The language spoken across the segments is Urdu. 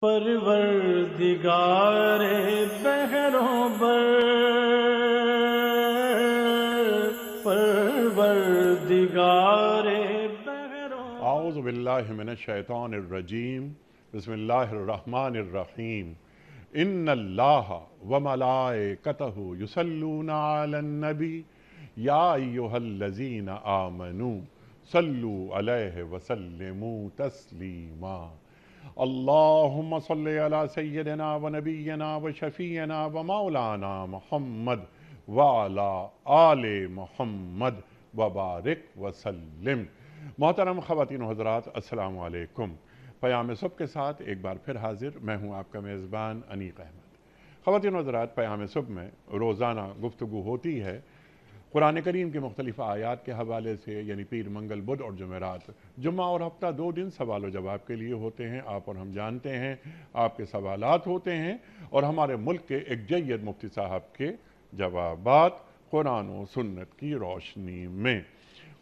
پروردگار بحروں بر، پروردگار بحروں بر۔ اعوذ باللہ من الشیطان الرجیم، بسم اللہ الرحمن الرحیم۔ ان اللہ وملائکتہ یصلون علی النبی یا ایہا الذین آمنوا صلوا علیہ وسلموا تسلیما۔ اللہم صلی علی سیدنا و نبینا و شفیعنا و مولانا محمد وعلی آل محمد وبارک وسلم۔ محترم خواتین و حضرات، السلام علیکم۔ پیام صبح کے ساتھ ایک بار پھر حاضر میں ہوں آپ کا میزبان انیق احمد۔ خواتین و حضرات، پیام صبح میں روزانہ گفتگو ہوتی ہے قرآن کریم کی مختلف آیات کے حوالے سے، یعنی پیر، منگل، بدھ اور جمعرات۔ جمعہ اور ہفتہ 2 دن سوال و جواب کے لیے ہوتے ہیں۔ آپ اور ہم جانتے ہیں آپ کے سوالات ہوتے ہیں اور ہمارے ملک کے ایک جید مفتی صاحب کے جوابات قرآن و سنت کی روشنی میں۔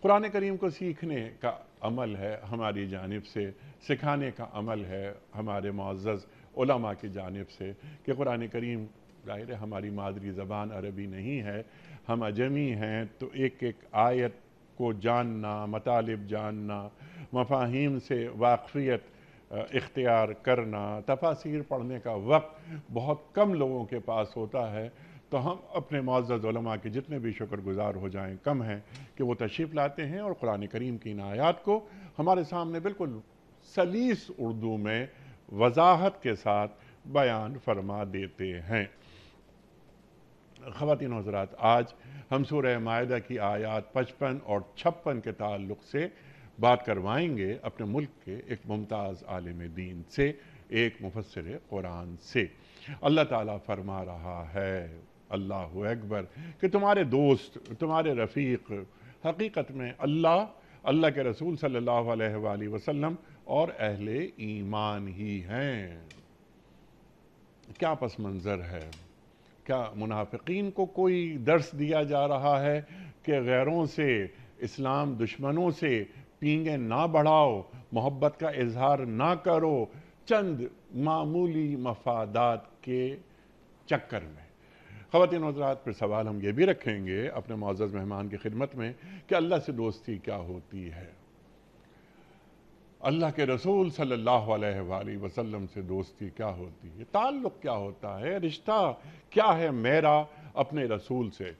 قرآن کریم کو سیکھنے کا عمل ہے ہماری جانب سے، سکھانے کا عمل ہے ہمارے معزز علماء کی جانب سے کہ قرآن کریم ظاہر ہے ہماری مادری زبان عربی نہیں ہے، ہم اجمی ہیں، تو ایک ایک آیت کو جاننا، مطالب جاننا، مفاہیم سے واقفیت اختیار کرنا، تفاسیر پڑھنے کا وقت بہت کم لوگوں کے پاس ہوتا ہے، تو ہم اپنے معزز علماء کے جتنے بھی شکر گزار ہو جائیں کم ہیں کہ وہ تشریف لاتے ہیں اور قرآن کریم کی ان آیات کو ہمارے سامنے بالکل سلیس اردو میں وضاحت کے ساتھ بیان فرما دیتے ہیں۔ خواتین و حضرات، آج ہم سورہ مائدہ کی آیات 55 اور 56 کے تعلق سے بات کروائیں گے اپنے ملک کے ایک ممتاز عالم دین سے، ایک مفسر قرآن سے۔ اللہ تعالیٰ فرما رہا ہے، اللہ اکبر، کہ تمہارے دوست، تمہارے رفیق حقیقت میں اللہ کے رسول صلی اللہ علیہ وآلہ وسلم اور اہل ایمان ہی ہیں۔ کیا پس منظر ہے؟ کیا منافقین کو کوئی درس دیا جا رہا ہے کہ غیروں سے، اسلام دشمنوں سے پینگیں نہ بڑھاؤ، محبت کا اظہار نہ کرو چند معمولی مفادات کے چکر میں؟ خواتین و حضرات، پھر سوال ہم یہ بھی رکھیں گے اپنے معزز مہمان کی خدمت میں کہ اللہ سے دوستی کیا ہوتی ہے؟ اللہ کے رسول صلی اللہ علیہ وآلہ وسلم سے دوستی کیا ہوتی ہے؟ تعلق کیا ہوتا ہے؟ رشتہ کیا ہے میرا اپنے رسول سے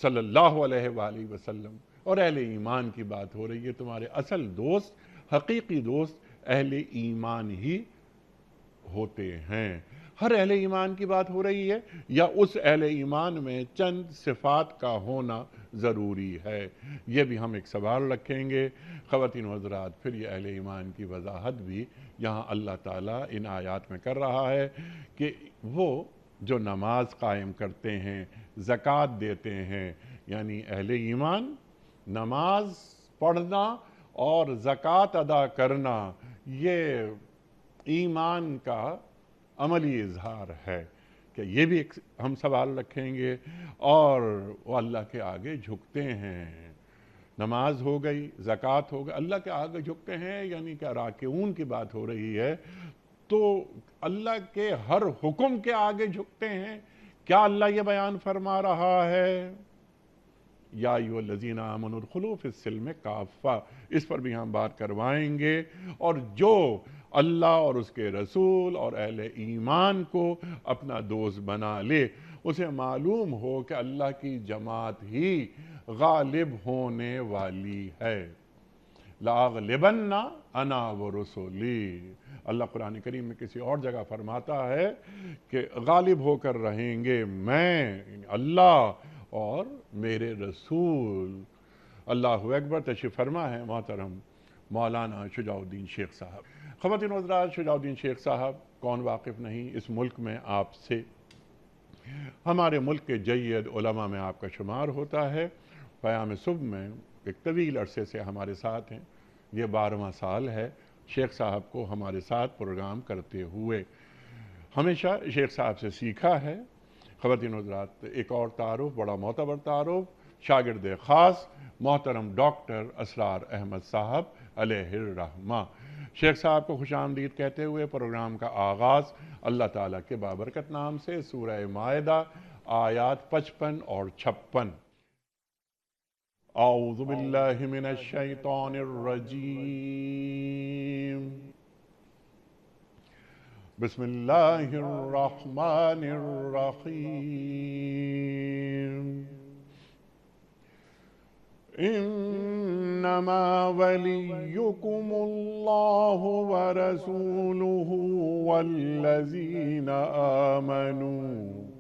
صلی اللہ علیہ وآلہ وسلم؟ اور اہل ایمان کی بات ہو رہی ہے۔ تمہارے اصل دوست، حقیقی دوست اہل ایمان ہی ہوتے ہیں۔ ہر اہل ایمان کی بات ہو رہی ہے یا اس اہل ایمان میں چند صفات کا ہونا ضروری ہے؟ یہ بھی ہم ایک سوال رکھیں گے خواتین و حضرات۔ پھر یہ اہل ایمان کی وضاحت بھی یہاں اللہ تعالیٰ ان آیات میں کر رہا ہے کہ وہ جو نماز قائم کرتے ہیں، زکوٰۃ دیتے ہیں، یعنی اہل ایمان نماز پڑھنا اور زکوٰۃ ادا کرنا یہ ایمان کا عملی اظہار ہے کہ یہ بھی ایک ہم سوال رکھیں گے۔ اور وہ اللہ کے آگے جھکتے ہیں، نماز ہو گئی، زکوٰۃ ہو گئی، اللہ کے آگے جھکتے ہیں، یعنی کہ راکعون کی بات ہو رہی ہے، تو اللہ کے ہر حکم کے آگے جھکتے ہیں۔ کیا اللہ یہ بیان فرما رہا ہے یا ایھا الذین آمنوا ادخلوا فی السلم کافہ؟ اس پر بھی ہم بات کروائیں گے۔ اور جو اللہ اور اس کے رسول اور اہل ایمان کو اپنا دوست بنا لے، اسے معلوم ہو کہ اللہ کی جماعت ہی غالب ہونے والی ہے۔ لَأَغْلِبَنَّ أَنَا وَرُسُلِي، اللہ قرآن کریم میں کسی اور جگہ فرماتا ہے کہ غالب ہو کر رہیں گے میں، یعنی اللہ اور میرے رسول۔ اللہ اکبر۔ تشریف فرما ہے محترم مولانا شجاع الدین شیخ صاحب۔ خواتین و حضرات، شجاع الدین شیخ صاحب کون واقف نہیں اس ملک میں آپ سے؟ ہمارے ملک کے جید علماء میں آپ کا شمار ہوتا ہے۔ پیام صبح میں ایک طویل عرصے سے ہمارے ساتھ ہیں، یہ 12واں سال ہے شیخ صاحب کو ہمارے ساتھ پروگرام کرتے ہوئے۔ ہمیشہ شیخ صاحب سے سیکھا ہے۔ خواتین و حضرات، ایک اور تعارف، بڑا معتبر تعارف، شاگرد خاص محترم ڈاکٹر اسرار احمد صاحب علیہ الرحمہ۔ شیخ صاحب کو خوش آمدید کہتے ہوئے پروگرام کا آغاز اللہ تعالیٰ کے بابرکت نام سے سورہ مائدہ آیات 55 اور 56۔ اعوذ باللہ من الشیطان الرجیم، بسم اللہ الرحمن الرحیم۔ انما ولیکم اللہ ورسولہ والذین آمنوا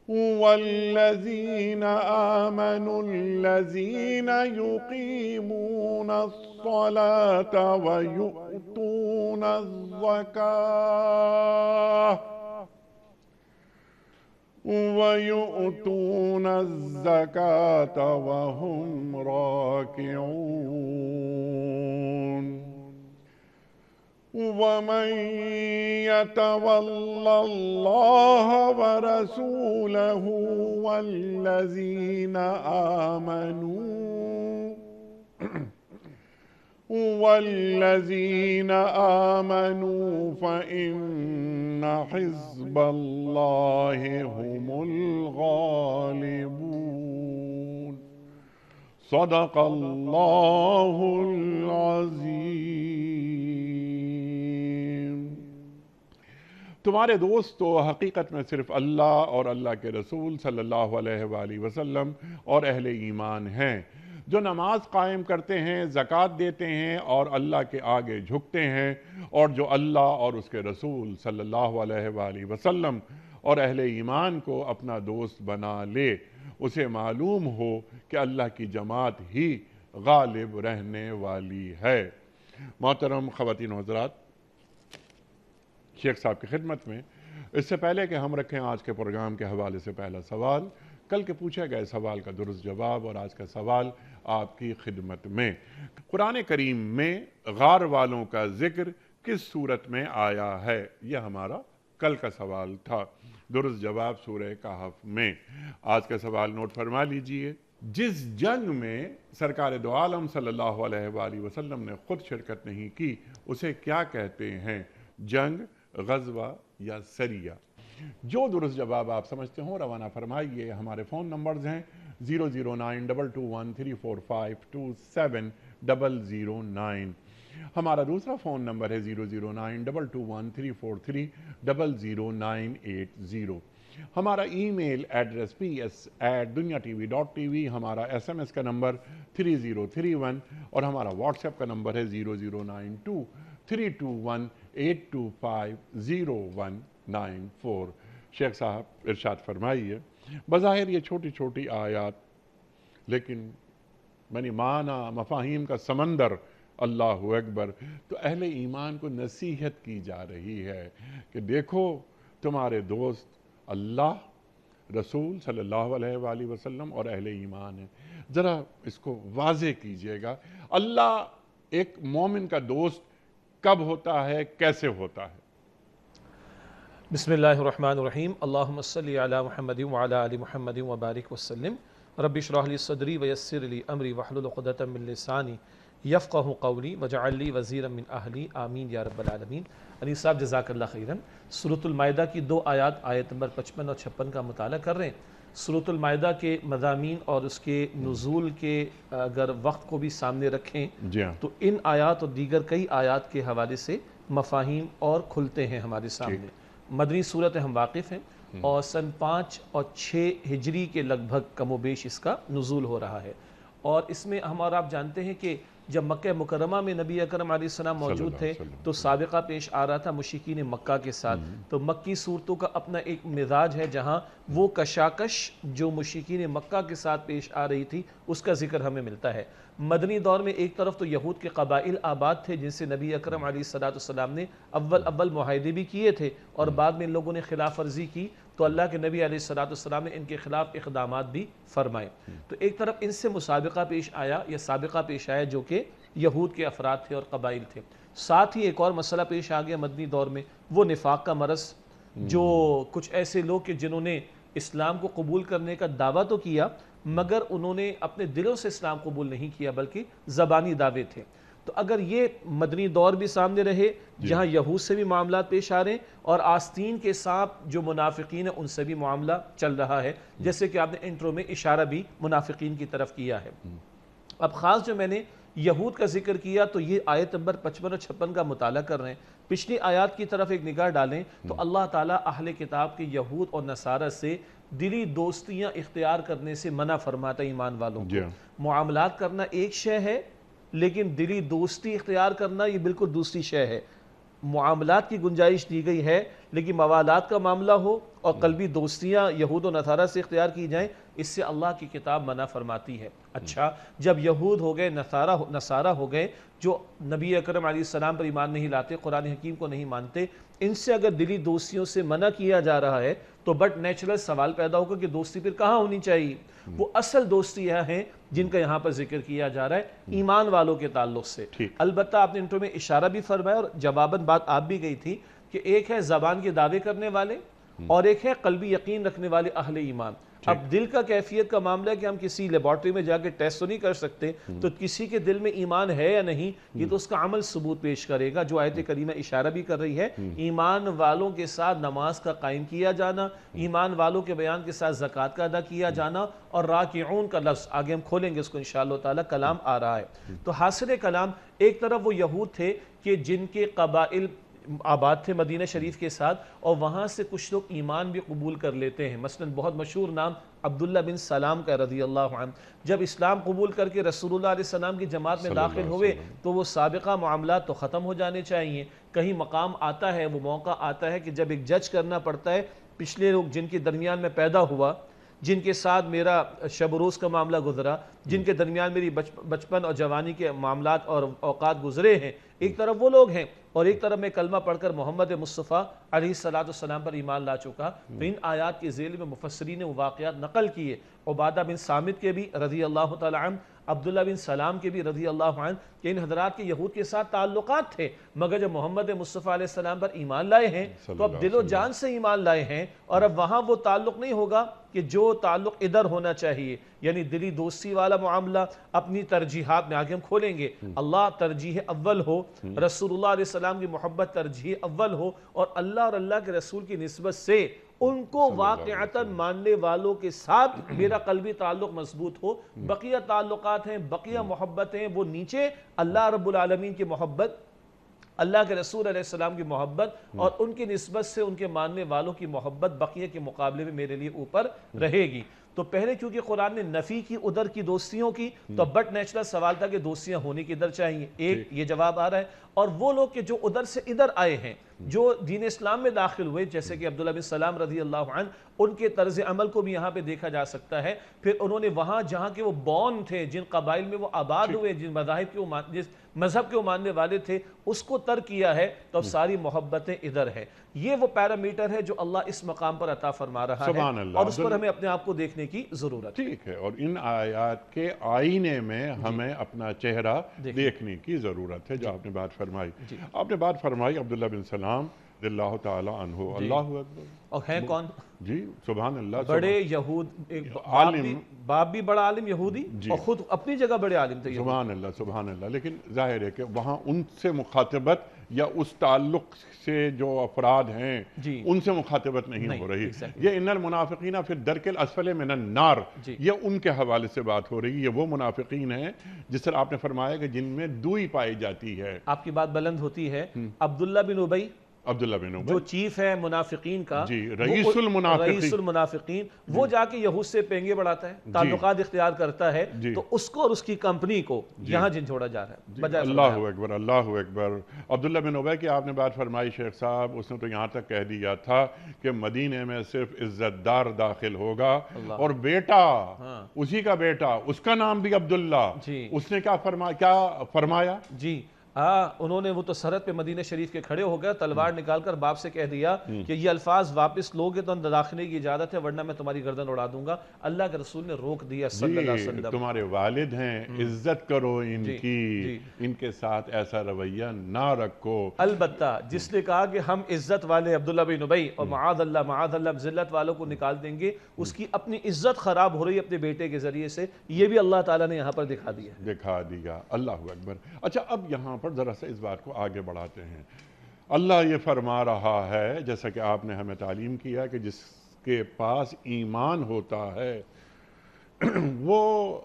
الذین یقیمون الصلاة ویؤتون الزکاة وهم راکعون۔ ومن يتول الله ورسوله والذين آمنوا فإن حزب الله هم الغالبون۔ صدق الله العظیم۔ تمہارے دوست تو حقیقت میں صرف اللہ اور اللہ کے رسول صلی اللہ علیہ وآلہ وسلم اور اہل ایمان ہیں، جو نماز قائم کرتے ہیں، زکوٰۃ دیتے ہیں اور اللہ کے آگے جھکتے ہیں، اور جو اللہ اور اس کے رسول صلی اللہ علیہ وآلہ وسلم اور اہل ایمان کو اپنا دوست بنا لے، اسے معلوم ہو کہ اللہ کی جماعت ہی غالب رہنے والی ہے۔ محترم خواتین و حضرات، شیخ صاحب کی خدمت میں اس سے پہلے کہ ہم رکھیں آج کے پروگرام کے حوالے سے پہلا سوال، کل کے پوچھے گئے سوال کا درست جواب اور آج کا سوال آپ کی خدمت میں۔ قرآن کریم میں غار والوں کا ذکر کس صورت میں آیا ہے؟ یہ ہمارا کل کا سوال تھا۔ درست جواب سورہ کہف میں۔ آج کا سوال نوٹ فرما لیجئے۔ جس جنگ میں سرکار دو عالم صلی اللہ علیہ وآلہ وسلم نے خود شرکت نہیں کی، اسے کیا کہتے ہیں؟ جنگ، غزوہ یا سریہ؟ جو درست جواب آپ سمجھتے ہوں روانہ فرمائیے۔ ہمارے فون نمبرز ہیں 0092214342709۔ ہمارا دوسرا فون نمبر ہے 0092213300980۔ ہمارا ای میل ایڈریس ps@duniatv.tv، ہمارا SMS کا نمبر 3031 اور ہمارا واٹس ایپ کا نمبر ہے 009232182509194۔ شیخ صاحب ارشاد فرمائیے۔ بظاہر یہ چھوٹی چھوٹی آیات، لیکن یعنی معنی مفاہیم کا سمندر، اللہ اکبر، تو اہل ایمان کو نصیحت کی جا رہی ہے کہ دیکھو تمہارے دوست اللہ، رسول صلی اللہ علیہ وآلہ وسلم اور اہل ایمان ہیں۔ ذرا اس کو واضح کیجئے گا، اللہ ایک مومن کا دوست کب ہوتا ہے، کیسے ہوتا ہے؟ بسم اللہ الرحمن الرحیم۔ اللہم صلی علی محمد وعلی آل محمد وبارک وسلم۔ رب اشرح لی صدری ویسر لی امری واحلل عقدۃ من لسانی یفقہوا قولی واجعل لی وزیرا من اہلی، آمین یا رب العالمین۔ انیس صاحب جزاک اللہ خیراً۔ سورۃ المائدہ کی 2 آیات، آیت نمبر 55 اور 56 کا مطالعہ کر رہے ہیں۔ سورۃ المائدہ کے مضامین اور اس کے نزول کے اگر وقت کو بھی سامنے رکھیں تو ان آیات اور دیگر کئی آیات کے حوالے سے مفاہیم اور کھلتے ہیں ہمارے سامنے۔ مدنی صورت ہم واقف ہیں اور سن 5 اور 6 ہجری کے لگ بھگ کم و بیش اس کا نزول ہو رہا ہے، اور اس میں ہم اور آپ جانتے ہیں کہ جب مکہ مکرمہ میں نبی اکرم علیہ السلام موجود تھے تو سابقہ پیش آ رہا تھا مشرکین مکہ کے ساتھ، تو مکی صورتوں کا اپنا ایک مزاج ہے جہاں وہ کشاکش جو مشرکین مکہ کے ساتھ پیش آ رہی تھی اس کا ذکر ہمیں ملتا ہے۔ مدنی دور میں ایک طرف تو یہود کے قبائل آباد تھے جن سے نبی اکرم علیہ السلام نے اول معاہدے بھی کیے تھے، اور بعد میں ان لوگوں نے خلاف ورزی کی تو اللہ کے نبی علیہ السلام نے ان کے خلاف اقدامات بھی فرمائے۔ تو ایک طرف ان سے مسابقہ پیش آیا یا سابقہ پیش آیا جو کہ یہود کے افراد تھے اور قبائل تھے۔ ساتھ ہی ایک اور مسئلہ پیش آ گیا مدنی دور میں، وہ نفاق کا مرض، جو کچھ ایسے لوگ کہ جنہوں نے اسلام کو قبول کرنے کا دعویٰ تو کیا مگر انہوں نے اپنے دلوں سے اسلام قبول نہیں کیا بلکہ زبانی دعوے تھے۔ تو اگر یہ مدنی دور بھی سامنے رہے جہاں یہود سے بھی معاملات پیش آ رہے ہیں اور آستین کے ساتھ جو منافقین ہیں ان سے بھی معاملہ چل رہا ہے، جیسے کہ آپ نے انٹرو میں اشارہ بھی منافقین کی طرف کیا ہے۔ اب خاص جو میں نے یہود کا ذکر کیا تو یہ آیت نمبر 55 اور 56 کا مطالعہ کر رہے ہیں۔ پچھلی آیات کی طرف ایک نگاہ ڈالیں تو اللہ تعالیٰ اہل کتاب کے یہود اور نصارہ سے دلی دوستیاں اختیار کرنے سے منع فرماتا ہے ایمان والوں کو۔ معاملات کرنا ایک شے ہے، لیکن دلی دوستی اختیار کرنا یہ بالکل دوسری شے ہے۔ معاملات کی گنجائش دی گئی ہے، لیکن موالات کا معاملہ ہو اور قلبی دوستیاں یہود و نصارہ سے اختیار کی جائیں، اس سے اللہ کی کتاب منع فرماتی ہے۔ اچھا، جب یہود ہو گئے، نصارہ ہو گئے، جو نبی اکرم علیہ السلام پر ایمان نہیں لاتے، قرآن حکیم کو نہیں مانتے، ان سے اگر دلی دوستیوں سے منع کیا جا رہا ہے تو بٹ نیچرل سوال پیدا ہوگا کہ دوستی پھر کہاں ہونی چاہیے؟ وہ اصل دوستیاں ہیں جن کا یہاں پر ذکر کیا جا رہا ہے ایمان والوں کے تعلق سے۔ البتہ آپ نے انٹرو میں اشارہ بھی فرمایا اور جواباً بات آپ بھی گئی تھی کہ ایک ہے زبان کے دعوے کرنے والے اور ایک ہے قلبی یقین رکھنے والے اہل ایمان۔ اب دل کا کیفیت کا معاملہ ہے کہ ہم کسی لیبارٹری میں جا کے ٹیسٹ تو نہیں کر سکتے، تو کسی کے دل میں ایمان ہے یا نہیں یہ تو اس کا عمل ثبوت پیش کرے گا، جو آیت کریمہ اشارہ بھی کر رہی ہے۔ ایمان والوں کے ساتھ نماز کا قائم کیا جانا، ایمان والوں کے بیان کے ساتھ زکوٰۃ کا ادا کیا جانا، اور راکعون کا لفظ آگے ہم کھولیں گے اس کو انشاءاللہ تعالیٰ، کلام آ رہا ہے۔ تو حاصل کلام ایک طرف وہ یہود تھے کہ جن کے قبائل آباد تھے مدینہ شریف کے ساتھ، اور وہاں سے کچھ لوگ ایمان بھی قبول کر لیتے ہیں۔ مثلا بہت مشہور نام عبداللہ بن سلام کا رضی اللہ عنہ، جب اسلام قبول کر کے رسول اللہ علیہ السلام کی جماعت میں داخل ہوئے تو وہ سابقہ معاملات تو ختم ہو جانے چاہیے۔ کہیں مقام آتا ہے، وہ موقع آتا ہے کہ جب ایک جج کرنا پڑتا ہے پچھلے لوگ جن کے درمیان میں پیدا ہوا، جن کے ساتھ میرا شب و روز کا معاملہ گزرا، جن کے درمیان میری بچپن اور جوانی کے معاملات اور اوقات گزرے ہیں، ایک طرف وہ لوگ ہیں اور ایک طرف میں کلمہ پڑھ کر محمد مصطفیٰ علیہ السلام پر ایمان لا چکا۔ تو ان آیات کے ذیل میں مفسرین نے واقعات نقل کیے، عبادہ بن صامت کے بھی رضی اللہ تعالی عنہ، عبداللہ بن سلام کے بھی رضی اللہ عنہ، کہ ان حضرات کے یہود کے ساتھ تعلقات تھے، مگر جب محمد مصطفیٰ علیہ السلام پر ایمان لائے ہیں تو اب دل و جان سے ایمان لائے ہیں، اور اب وہاں وہ تعلق نہیں ہوگا کہ جو تعلق ادھر ہونا چاہیے، یعنی دلی دوستی والا معاملہ۔ اپنی ترجیحات میں آگے ہم کھولیں گے، اللہ ترجیح اول ہو، رسول اللہ علیہ السلام کی محبت ترجیح اول ہو، اور اللہ اور اللہ کے رسول کی نسبت سے ان کو واقعتاً ماننے والوں کے ساتھ میرا قلبی تعلق مضبوط ہو۔ بقیہ تعلقات ہیں، بقیہ محبتیں، وہ نیچے اللہ رب العالمین کی محبت، اللہ کے رسول علیہ السلام کی محبت اور ان کی نسبت سے ان کے ماننے والوں کی محبت بقیہ کے مقابلے میں میرے لیے اوپر رہے گی۔ تو پہلے کیونکہ قرآن نے نفی کی ادھر کی دوستیوں کی، تو بٹ نیچرل سوال تھا کہ دوستیاں ہونے کی ادھر چاہیے، ایک یہ جواب آ رہا ہے۔ اور وہ لوگ کہ جو ادھر سے ادھر آئے ہیں، جو دین اسلام میں داخل ہوئے، جیسے کہ عبداللہ بن سلام رضی اللہ عنہ، ان کے طرز عمل کو بھی یہاں پہ دیکھا جا سکتا ہے۔ پھر انہوں نے وہاں جہاں کے وہ بورن تھے، جن قبائل میں وہ آباد ہوئے، جن مذاہب کے جس مذہب کے وہ ماننے والے تھے، اس کو ترک کیا ہے، تو اب ساری محبتیں ادھر ہیں۔ یہ وہ پیرامیٹر ہے جو اللہ اس مقام پر عطا فرما رہا ہے، اور اس پر ہمیں اپنے آپ کو دیکھنے کی ضرورت ہے۔ ٹھیک ہے، اور ان آیات کے آئینے میں ہمیں اپنا چہرہ دیکھنے کی ضرورت ہے، جو آپ نے بات فرمائی۔ آپ نے بات فرمائی عبداللہ بن سلام رضی اللہ تعالی عنہ، اللہ اکبر، اور ہیں کون؟ جی سبحان اللہ، بڑے یہود، عالم، باپ بھی بڑا عالم یہودی اور خود اپنی جگہ بڑے عالم تھے۔ سبحان اللہ سبحان اللہ۔ لیکن ظاہر ہے کہ وہاں ان سے مخاطبت یا اس تعلق سے جو افراد ہیں ان سے مخاطبت نہیں ہو رہی۔ یہ ان المنافقین فی الدرک الاسفل من النار، یہ ان کے حوالے سے بات ہو رہی ہے۔ یہ وہ منافقین ہیں جس طرح آپ نے فرمایا کہ جن میں دوئی پائی جاتی ہے۔ آپ کی بات بلند ہوتی ہے۔ عبداللہ بن ابی، عبداللہ بن ابی جو چیف ہے منافقین کا، رئیس المنافقین، وہ جا کے یہود سے پینگے بڑھاتا ہے، تعلقات اختیار کرتا ہے، تو اس کو اور اس کی کمپنی کو یہاں جھنجھوڑا جا رہا ہے۔ اللہ اکبر اللہ اکبر۔ عبداللہ بن ابی کی آپ نے بات فرمائی شیخ صاحب، اس نے تو یہاں تک کہہ دیا تھا کہ مدینے میں صرف عزت دار داخل ہوگا، اور بیٹا اسی کا بیٹا، اس کا نام بھی عبداللہ، اس نے کیا فرمایا؟ جی انہوں نے وہ تو سرحد پہ مدینہ شریف کے کھڑے ہو گئے، تلوار نکال کر باپ سے کہہ دیا کہ یہ الفاظ واپس لوگے تو اندر داخلے کی اجازت ہے ورنہ میں تمہاری گردن اڑا دوں گا۔ اللہ کے رسول نے روک دیا صلی اللہ علیہ وسلم۔ تمہارے والد ہیں، عزت کرو ان کی، ان کے ساتھ ایسا رویہ نہ رکھو۔ البتہ جس نے کہا کہ ہم عزت والے عبداللہ بن ابی اور معاذ اللہ ذلت والوں کو نکال دیں گے، اس کی اپنی عزت خراب ہو رہی ہے اپنے بیٹے کے ذریعے سے، یہ بھی اللہ تعالیٰ نے یہاں پر دکھا دیا۔ اللہ اکبر۔ اچھا اب یہاں پر ذرا سے اس بات کو آگے بڑھاتے ہیں۔ اللہ یہ فرما رہا ہے، جیسا کہ آپ نے ہمیں تعلیم کیا، کہ جس کے پاس ایمان ہوتا ہے وہ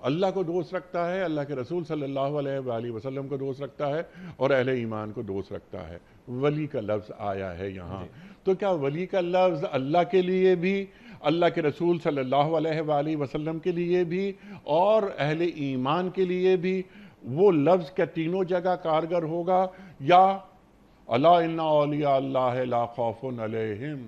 اللہ کو دوست رکھتا ہے، اللہ کے رسول صلی اللہ علیہ وآلہ وسلم کو دوست رکھتا ہے، اور اہل ایمان کو دوست رکھتا ہے۔ ولی کا لفظ آیا ہے یہاں، تو کیا ولی کا لفظ اللہ کے لیے بھی، اللہ کے رسول صلی اللہ علیہ وآلہ وسلم کے لیے بھی، اور اہل ایمان کے لیے بھی وہ لفظ کیا تینوں جگہ کارگر ہوگا، یا الا ان اولیاء اللہ لا خوف علیہم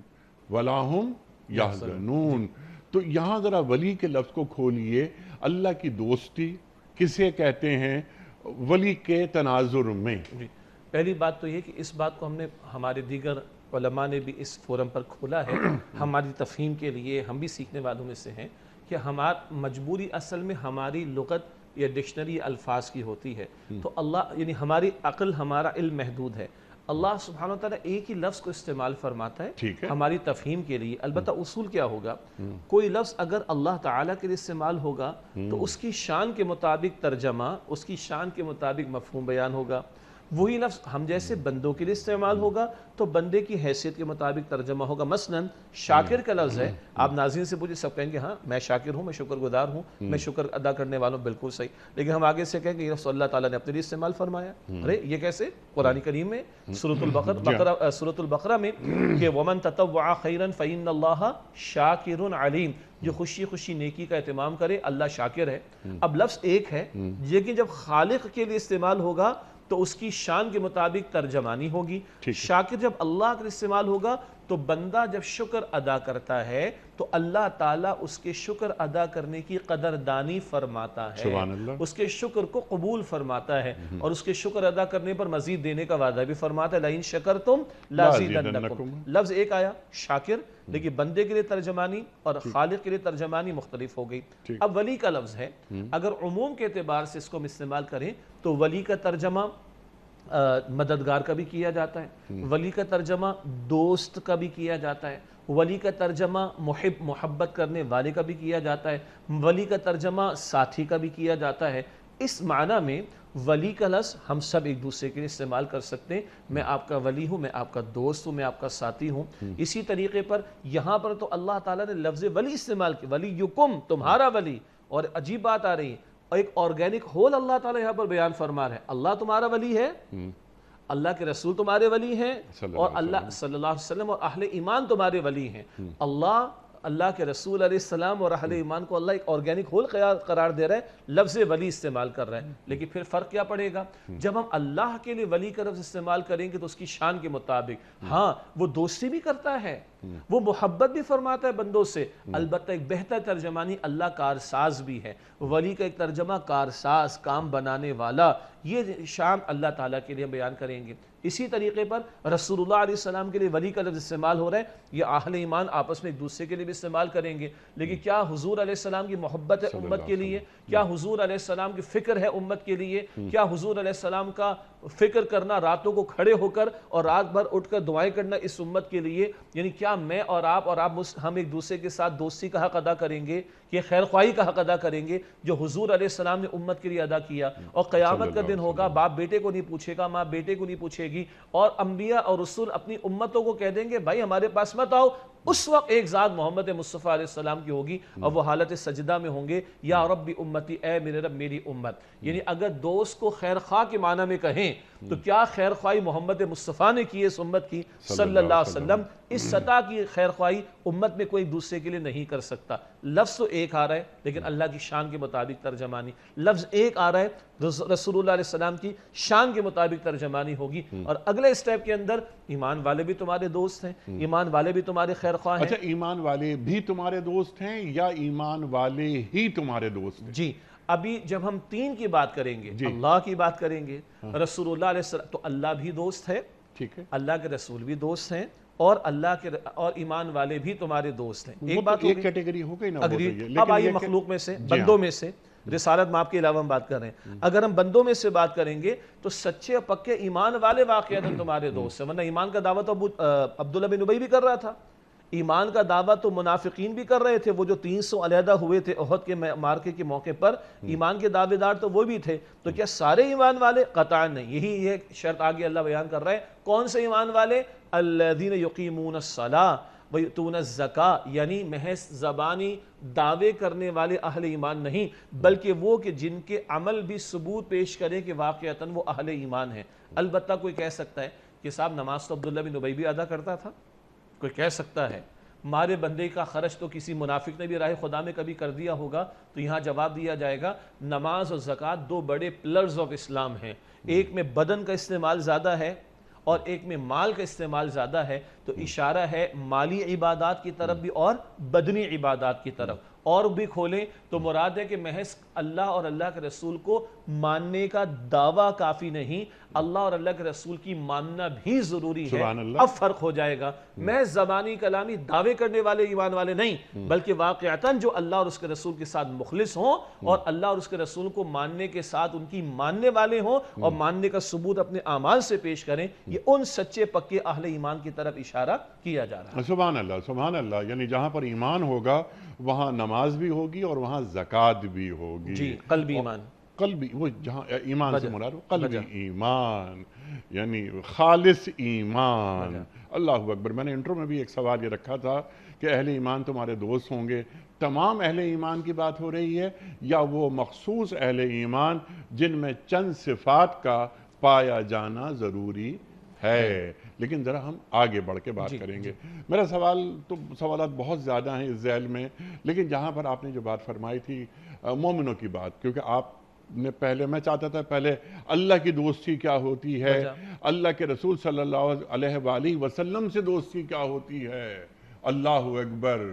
ولا ہم یحزنون؟ تو یہاں ذرا ولی کے لفظ کو کھولیے۔ اللہ کی دوستی کسے کہتے ہیں ولی کے تناظر میں؟ پہلی بات تو یہ کہ اس بات کو ہم نے، ہمارے دیگر علماء نے بھی اس فورم پر کھولا ہے ہماری تفہیم کے لیے، ہم بھی سیکھنے والوں میں سے ہیں، کہ ہماری مجبوری اصل میں ہماری لغت یا ڈکشنری الفاظ کی ہوتی ہے، تو اللہ یعنی ہماری عقل، ہمارا علم محدود ہے۔ اللہ سبحانہ وتعالی ایک ہی لفظ کو استعمال فرماتا ہے ہماری تفہیم کے لیے۔ البتہ اصول کیا ہوگا، کوئی لفظ اگر اللہ تعالیٰ کے لیے استعمال ہوگا تو اس کی شان کے مطابق ترجمہ، اس کی شان کے مطابق مفہوم بیان ہوگا۔ وہی لفظ ہم جیسے بندوں کے لیے استعمال ہوگا تو بندے کی حیثیت کے مطابق ترجمہ ہوگا۔ مثلا شاکر کا لفظ ہے، آپ ناظرین سے پوچھیں، سب کہیں گے ہاں میں شاکر ہوں، میں شکر گزار ہوں، میں شکر ادا کرنے والوں، بالکل صحیح۔ لیکن ہم آگے سے کہیں کہ یہ لفظ اللہ تعالیٰ نے اپنے لیے استعمال فرمایا۔ ارے یہ کیسے؟ قرآن کریم میں سورۃ البقرہ میں کہ ومن تطوع خیرا فإن اللہ شاکر علیم، جو خوشی خوشی نیکی کا اہتمام کرے اللہ شاکر ہے۔ اب لفظ ایک ہے، لیکن جب خالق کے لیے استعمال ہوگا تو اس کی شان کے مطابق ترجمانی ہوگی۔ شاکر جب اللہ کے استعمال ہوگا تو بندہ جب شکر ادا کرتا ہے تو اللہ تعالیٰ اس کے شکر ادا کرنے کی قدردانی فرماتا ہے، اس کے شکر کو قبول فرماتا ہے، اور اس کے شکر ادا کرنے پر مزید دینے کا وعدہ بھی فرماتا ہے، لئن شکرتم لازیدنکم۔ لفظ ایک آیا شاکر، لیکن بندے کے لیے ترجمانی اور خالق کے لیے ترجمانی مختلف ہو گئی۔ اب ولی کا لفظ ہے، اگر عموم کے اعتبار سے اس کو ہم استعمال کریں تو ولی کا ترجمہ مددگار کا بھی کیا جاتا ہے، ولی کا ترجمہ دوست کا بھی کیا جاتا ہے، ولی کا ترجمہ محبت کرنے والے کا بھی کیا جاتا ہے، ولی کا ترجمہ ساتھی کا بھی کیا جاتا ہے۔ اس معنی میں ولی کا لفظ ہم سب ایک دوسرے کے لیے استعمال کر سکتے ہیں، میں آپ کا ولی ہوں، میں آپ کا دوست ہوں، میں آپ کا ساتھی ہوں۔ اسی طریقے پر یہاں پر تو اللہ تعالیٰ نے لفظ ولی استعمال کیا، ولیکم، تمہارا ولی۔ اور عجیب بات آ رہی ہے، ایک آرگینک ہول اللہ تعالیٰ یہاں پر بیان فرما رہا ہے، اللہ تمہارا ولی ہے، اللہ کے رسول تمہارے ولی ہیں، اور اللہ صلی اللہ علیہ وسلم اور اہل ایمان تمہارے ولی ہیں۔ اللہ کے رسول علیہ السلام اور اہل ایمان کو اللہ ایک آرگینک ہول قرار دے رہا ہے، لفظ ولی استعمال کر رہا ہے۔ لیکن پھر فرق کیا پڑے گا؟ جب ہم اللہ کے لیے ولی کا لفظ استعمال کریں گے تو اس کی شان کے مطابق، ہاں وہ دوستی بھی کرتا ہے، وہ محبت بھی فرماتا ہے بندوں سے، البتہ ایک بہتر ترجمانی اللہ کارساز بھی ہے۔ ولی کا ایک ترجمہ کارساز، کام بنانے والا، یہ شان اللہ تعالیٰ کے لیے بیان کریں گے۔ اسی طریقے پر رسول اللہ علیہ السلام کے لیے ولی کا لفظ استعمال ہو رہا ہے، یہ اہل ایمان آپس میں ایک دوسرے کے لیے بھی استعمال کریں گے۔ لیکن کیا حضور علیہ السلام کی محبت ہے امت کے لیے؟ کیا حضور علیہ السلام کی فکر ہے امت کے لیے؟ کیا حضور علیہ السلام کا فکر کرنا، راتوں کو کھڑے ہو کر اور رات بھر اٹھ کر دعائیں کرنا اس امت کے لیے؟ یعنی کیا میں اور آپ ہم ایک دوسرے کے ساتھ دوستی کا حق ادا کریں گے، کہ خیر خواہی کا حق ادا کریں گے جو حضور علیہ السلام نے امت کے لیے ادا کیا؟ اور قیامت کا دن ہوگا، باپ بیٹے کو نہیں پوچھے گا، ماں بیٹے کو نہیں پوچھے گی، اور انبیاء اور رسول اپنی امتوں کو کہہ دیں گے بھائی ہمارے پاس مت آؤ۔ اس وقت ایک ذات محمد مصطفیٰ علیہ السلام کی ہوگی، اور وہ حالت سجدہ میں ہوں گے، یا رب امتی، اے میرے رب میری امت۔ یعنی اگر دوست کو خیر خواہ کے معنی میں کہیں تو کیا خیر خواہی محمد مصطفیٰ نے کی اس امت کی صلی اللہ علیہ وسلم؟ اس سطح کی خیر خواہی امت میں کوئی دوسرے کے لیے نہیں کر سکتا۔ لفظ تو ایک آ رہا ہے لیکن اللہ کی شان کے مطابق ترجمانی، لفظ ایک آ رہا ہے رسول اللہ علیہ السلام کی شان کے مطابق ترجمانی ہوگی۔ اور اگلے سٹیپ کے اندر ایمان والے بھی تمہارے دوست ہیں، ایمان والے بھی تمہارے خیر خواہ ہیں۔ اچھا، ایمان والے بھی تمہارے دوست ہیں یا ایمان والے ہی تمہارے دوست ہیں؟ جی، ابھی جب ہم تین کی بات کریں گے، اللہ کی بات کریں گے، رسول اللہ علیہ السلام، تو اللہ بھی دوست ہے، ٹھیک ہے، اللہ کے رسول بھی دوست ہیں، اور اللہ کے اور ایمان والے بھی تمہارے دوست ہیں. ایک بات ایک کیٹیگری ہو گئی نا. اگریڈ. اب آئیے مخلوق میں سے، بندوں میں سے، رسالت مآب کے علاوہ ہم بات کر رہے ہیں. اگر ہم بندوں میں سے بات کریں گے تو سچے اور پکے ایمان والے واقعتاً تمہارے دوست ہیں، ورنہ ایمان کا دعویٰ تو عبداللہ بن ابی بھی کر رہا تھا، ایمان کا دعویٰ تو منافقین بھی کر رہے تھے، وہ جو 300 علیحدہ ہوئے تھے احد کے معرکے کے موقع پر، ایمان کے دعوے دار تو وہ بھی تھے. تو کیا سارے ایمان والے؟ قطعاً نہیں. یہی ایک شرط آگے اللہ بیان کر رہا ہے. کون سے ایمان والے؟ الذین یقیمون الصلاۃ ویؤتون الزکاۃ، یعنی محض زبانی دعوے کرنے والے اہل ایمان نہیں، بلکہ وہ کہ جن کے عمل بھی ثبوت پیش کریں کہ واقعتاً وہ اہل ایمان ہیں. البتہ کوئی کہہ سکتا ہے کہ صاحب نماز تو عبداللہ بن ابی بھی ادا کرتا تھا. کوئی کہہ سکتا ہے مارے بندے کا خرچ تو کسی منافق نے بھی راہ خدا میں کبھی کر دیا ہوگا. تو یہاں جواب دیا جائے گا نماز اور زکوٰۃ دو بڑے پلرز آف اسلام ہیں، ایک میں بدن کا استعمال زیادہ ہے اور ایک میں مال کا استعمال زیادہ ہے. تو اشارہ ہے مالی عبادات کی طرف بھی اور بدنی عبادات کی طرف. اور بھی کھولیں تو مراد ہے کہ محض اللہ اور اللہ کے رسول کو ماننے کا دعویٰ کافی نہیں، اللہ اور اللہ کے رسول کی ماننا بھی ضروری ہے. اب فرق ہو جائے گا، محض زبانی کلامی دعوے کرنے والے ایمان والے نہیں، بلکہ واقعتاً جو اللہ اور اس کے رسول کے ساتھ مخلص ہوں اور اللہ اور اس کے رسول کو ماننے کے ساتھ ان کی ماننے والے ہوں اور ماننے کا ثبوت اپنے اعمال سے پیش کریں. یہ ان سچے پکے اہل ایمان کی طرف اشارہ کیا جا رہا ہے. سبحان اللہ، سبحان اللہ. یعنی جہاں پر ایمان ہوگا وہاں نماز بھی ہوگی اور وہاں زکوٰۃ بھی ہوگی. جی، قلبی ایمان. قلبی، وہ جہاں ایمان سے مراد قلبی ایمان، یعنی خالص ایمان. اللہ اکبر. میں نے انٹرو میں بھی ایک سوال یہ رکھا تھا کہ اہل ایمان تمہارے دوست ہوں گے. تمام اہل ایمان کی بات ہو رہی ہے یا وہ مخصوص اہل ایمان جن میں چند صفات کا پایا جانا ضروری ہے؟ لیکن ذرا ہم آگے بڑھ کے بات کریں گے. میرا سوالات بہت زیادہ ہیں اس ذیل میں، لیکن جہاں پر آپ نے جو بات فرمائی تھی مومنوں کی بات، کیونکہ آپ نے پہلے، میں چاہتا تھا پہلے اللہ کی دوستی کیا ہوتی ہے، اللہ کے رسول صلی اللہ علیہ وآلہ وسلم سے دوستی کیا ہوتی ہے. اللہ اکبر،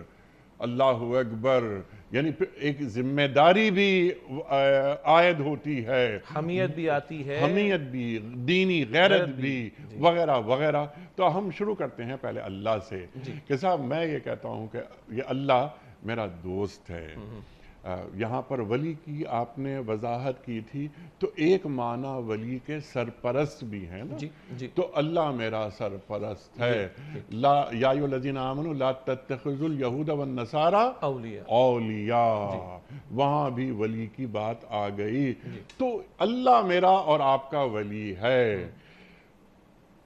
اللہ اکبر. یعنی ایک ذمہ داری بھی عائد ہوتی ہے، حمیت بھی آتی ہے، حمیت بھی، دینی غیرت بھی، وغیرہ وغیرہ. تو ہم شروع کرتے ہیں پہلے اللہ سے کہ صاحب میں یہ کہتا ہوں کہ یہ اللہ میرا دوست ہے. یہاں پر ولی کی آپ نے وضاحت کی تھی، تو ایک معنی ولی کے سرپرست بھی ہے نا. تو اللہ میرا سرپرست ہے. یا ایھا الذین آمنوا لا تتخذوا اليہود والنصارى اولیاء. وہاں بھی ولی کی بات آ گئی. تو اللہ میرا اور آپ کا ولی ہے.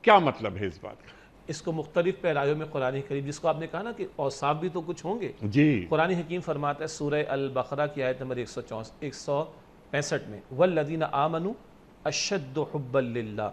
کیا مطلب ہے اس بات کا؟ اس کو مختلف پیرایوں میں قرآن کریم، جس کو آپ نے کہا نا کہ اوصاف بھی تو کچھ ہوں گے، جی، قرآن حکیم فرماتا ہے سورہ البقرہ کی آیت نمبر 165 میں والذین آمنوا اشد حبا للہ،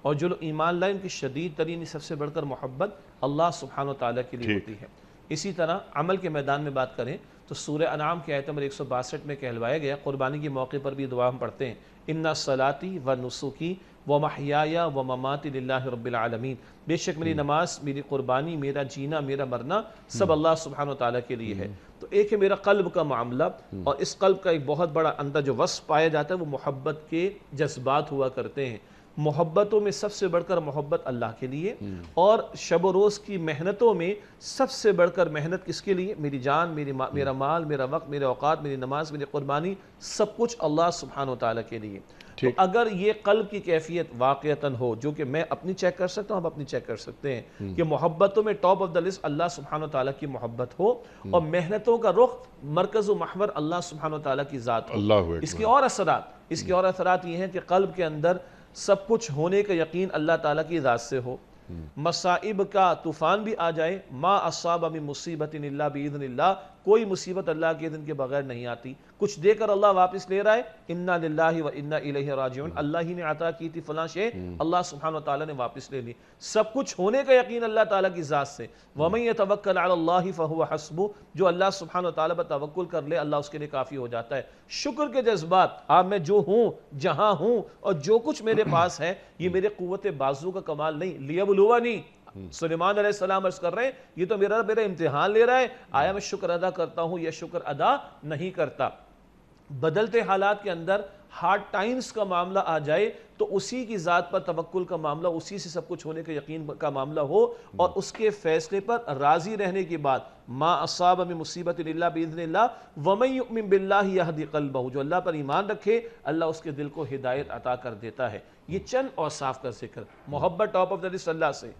اور جو لوگ ایمان لائے ان کی شدید ترین سب سے بڑھ کر محبت اللہ سبحانہ و تعالیٰ کے لیے ہوتی ہے. اسی طرح عمل کے میدان میں بات کریں تو سورہ انعام کی آیت نمبر 162 میں کہلوایا گیا، قربانی کے موقع پر بھی دعا ہم پڑھتے ہیں، ان صلاتی و نسکی و محیایا و مماتی للہ رب العالمین. بے شک میری نماز، میری قربانی، میرا جینا، میرا مرنا سب اللہ سبحانہ و تعالیٰ کے لیے ہے. تو ایک ہے میرا قلب کا معاملہ، اور اس قلب کا ایک بہت بڑا اندر جو وصف پایا جاتا ہے وہ محبت کے جذبات ہوا کرتے ہیں. محبتوں میں سب سے بڑھ کر محبت اللہ کے لیے، اور شب و روز کی محنتوں میں سب سے بڑھ کر محنت کس کے لیے؟ میری جان، میرا مال، میرا وقت، میرے اوقات، میری نماز، میری قربانی، سب کچھ اللہ سبحانہ و تعالیٰ کے لیے. تو اگر یہ قلب کی کیفیت واقعتاً ہو، جو کہ میں اپنی چیک کر سکتا ہوں، آپ اپنی چیک کر سکتے ہیں کہ محبتوں میں ٹاپ آف دا لسٹ اللہ سبحانہ و تعالیٰ کی محبت ہو، اور محنتوں کا رخ مرکز و محور اللہ سبحانہ و تعالیٰ کی ذات ہو. اس کے اور اثرات یہ ہیں کہ قلب کے اندر سب کچھ ہونے کا یقین اللہ تعالیٰ کی ذات سے ہو. مصائب کا طوفان بھی آ جائے، ما اصاب من مصیبت الا باذن اللہ، کوئی مصیبت اللہ کے اذن کے بغیر نہیں آتی. کچھ دے کر اللہ واپس لے رہا ہے، انا للہ و انا الیہ راجعون، اللہ ہی نے عطا کی تھی فلاں شے، اللہ سبحانہ وتعالی نے واپس لے لی. سب کچھ ہونے کا یقین اللہ تعالیٰ کی ذات سے. ومن یتوکل علی اللہ فہو حسبہ، جو اللہ سبحانہ وتعالی پر توکل کر لے اللہ اس کے لیے کافی ہو جاتا ہے. شکر کے جذبات، آپ میں جو ہوں، جہاں ہوں، اور جو کچھ میرے پاس ہے، یہ میرے قوت بازو کا کمال نہیں، لیبلونی. سلیمان علیہ السلام عرض کر رہے ہیں یہ تو میرا امتحان لے رہا ہے، آیا میں شکر ادا کرتا ہوں یا شکر ادا نہیں کرتا. بدلتے حالات کے اندر ہارڈ ٹائمز کا معاملہ آ جائے تو اسی کی ذات پر توکل کا معاملہ، اسی سے سب کچھ ہونے کا یقین کا معاملہ ہو، اور اس کے فیصلے پر راضی رہنے کی بات، ما اصاب من مصیبت الا باذن اللہ ومن یؤمن باللہ یہدی قلبہ، جو اللہ پر ایمان رکھے اللہ اس کے دل کو ہدایت عطا کر دیتا ہے۔ یہ چند اوصاف کا ذکر، محبت ٹاپ آف دا لسٹ اللہ سے،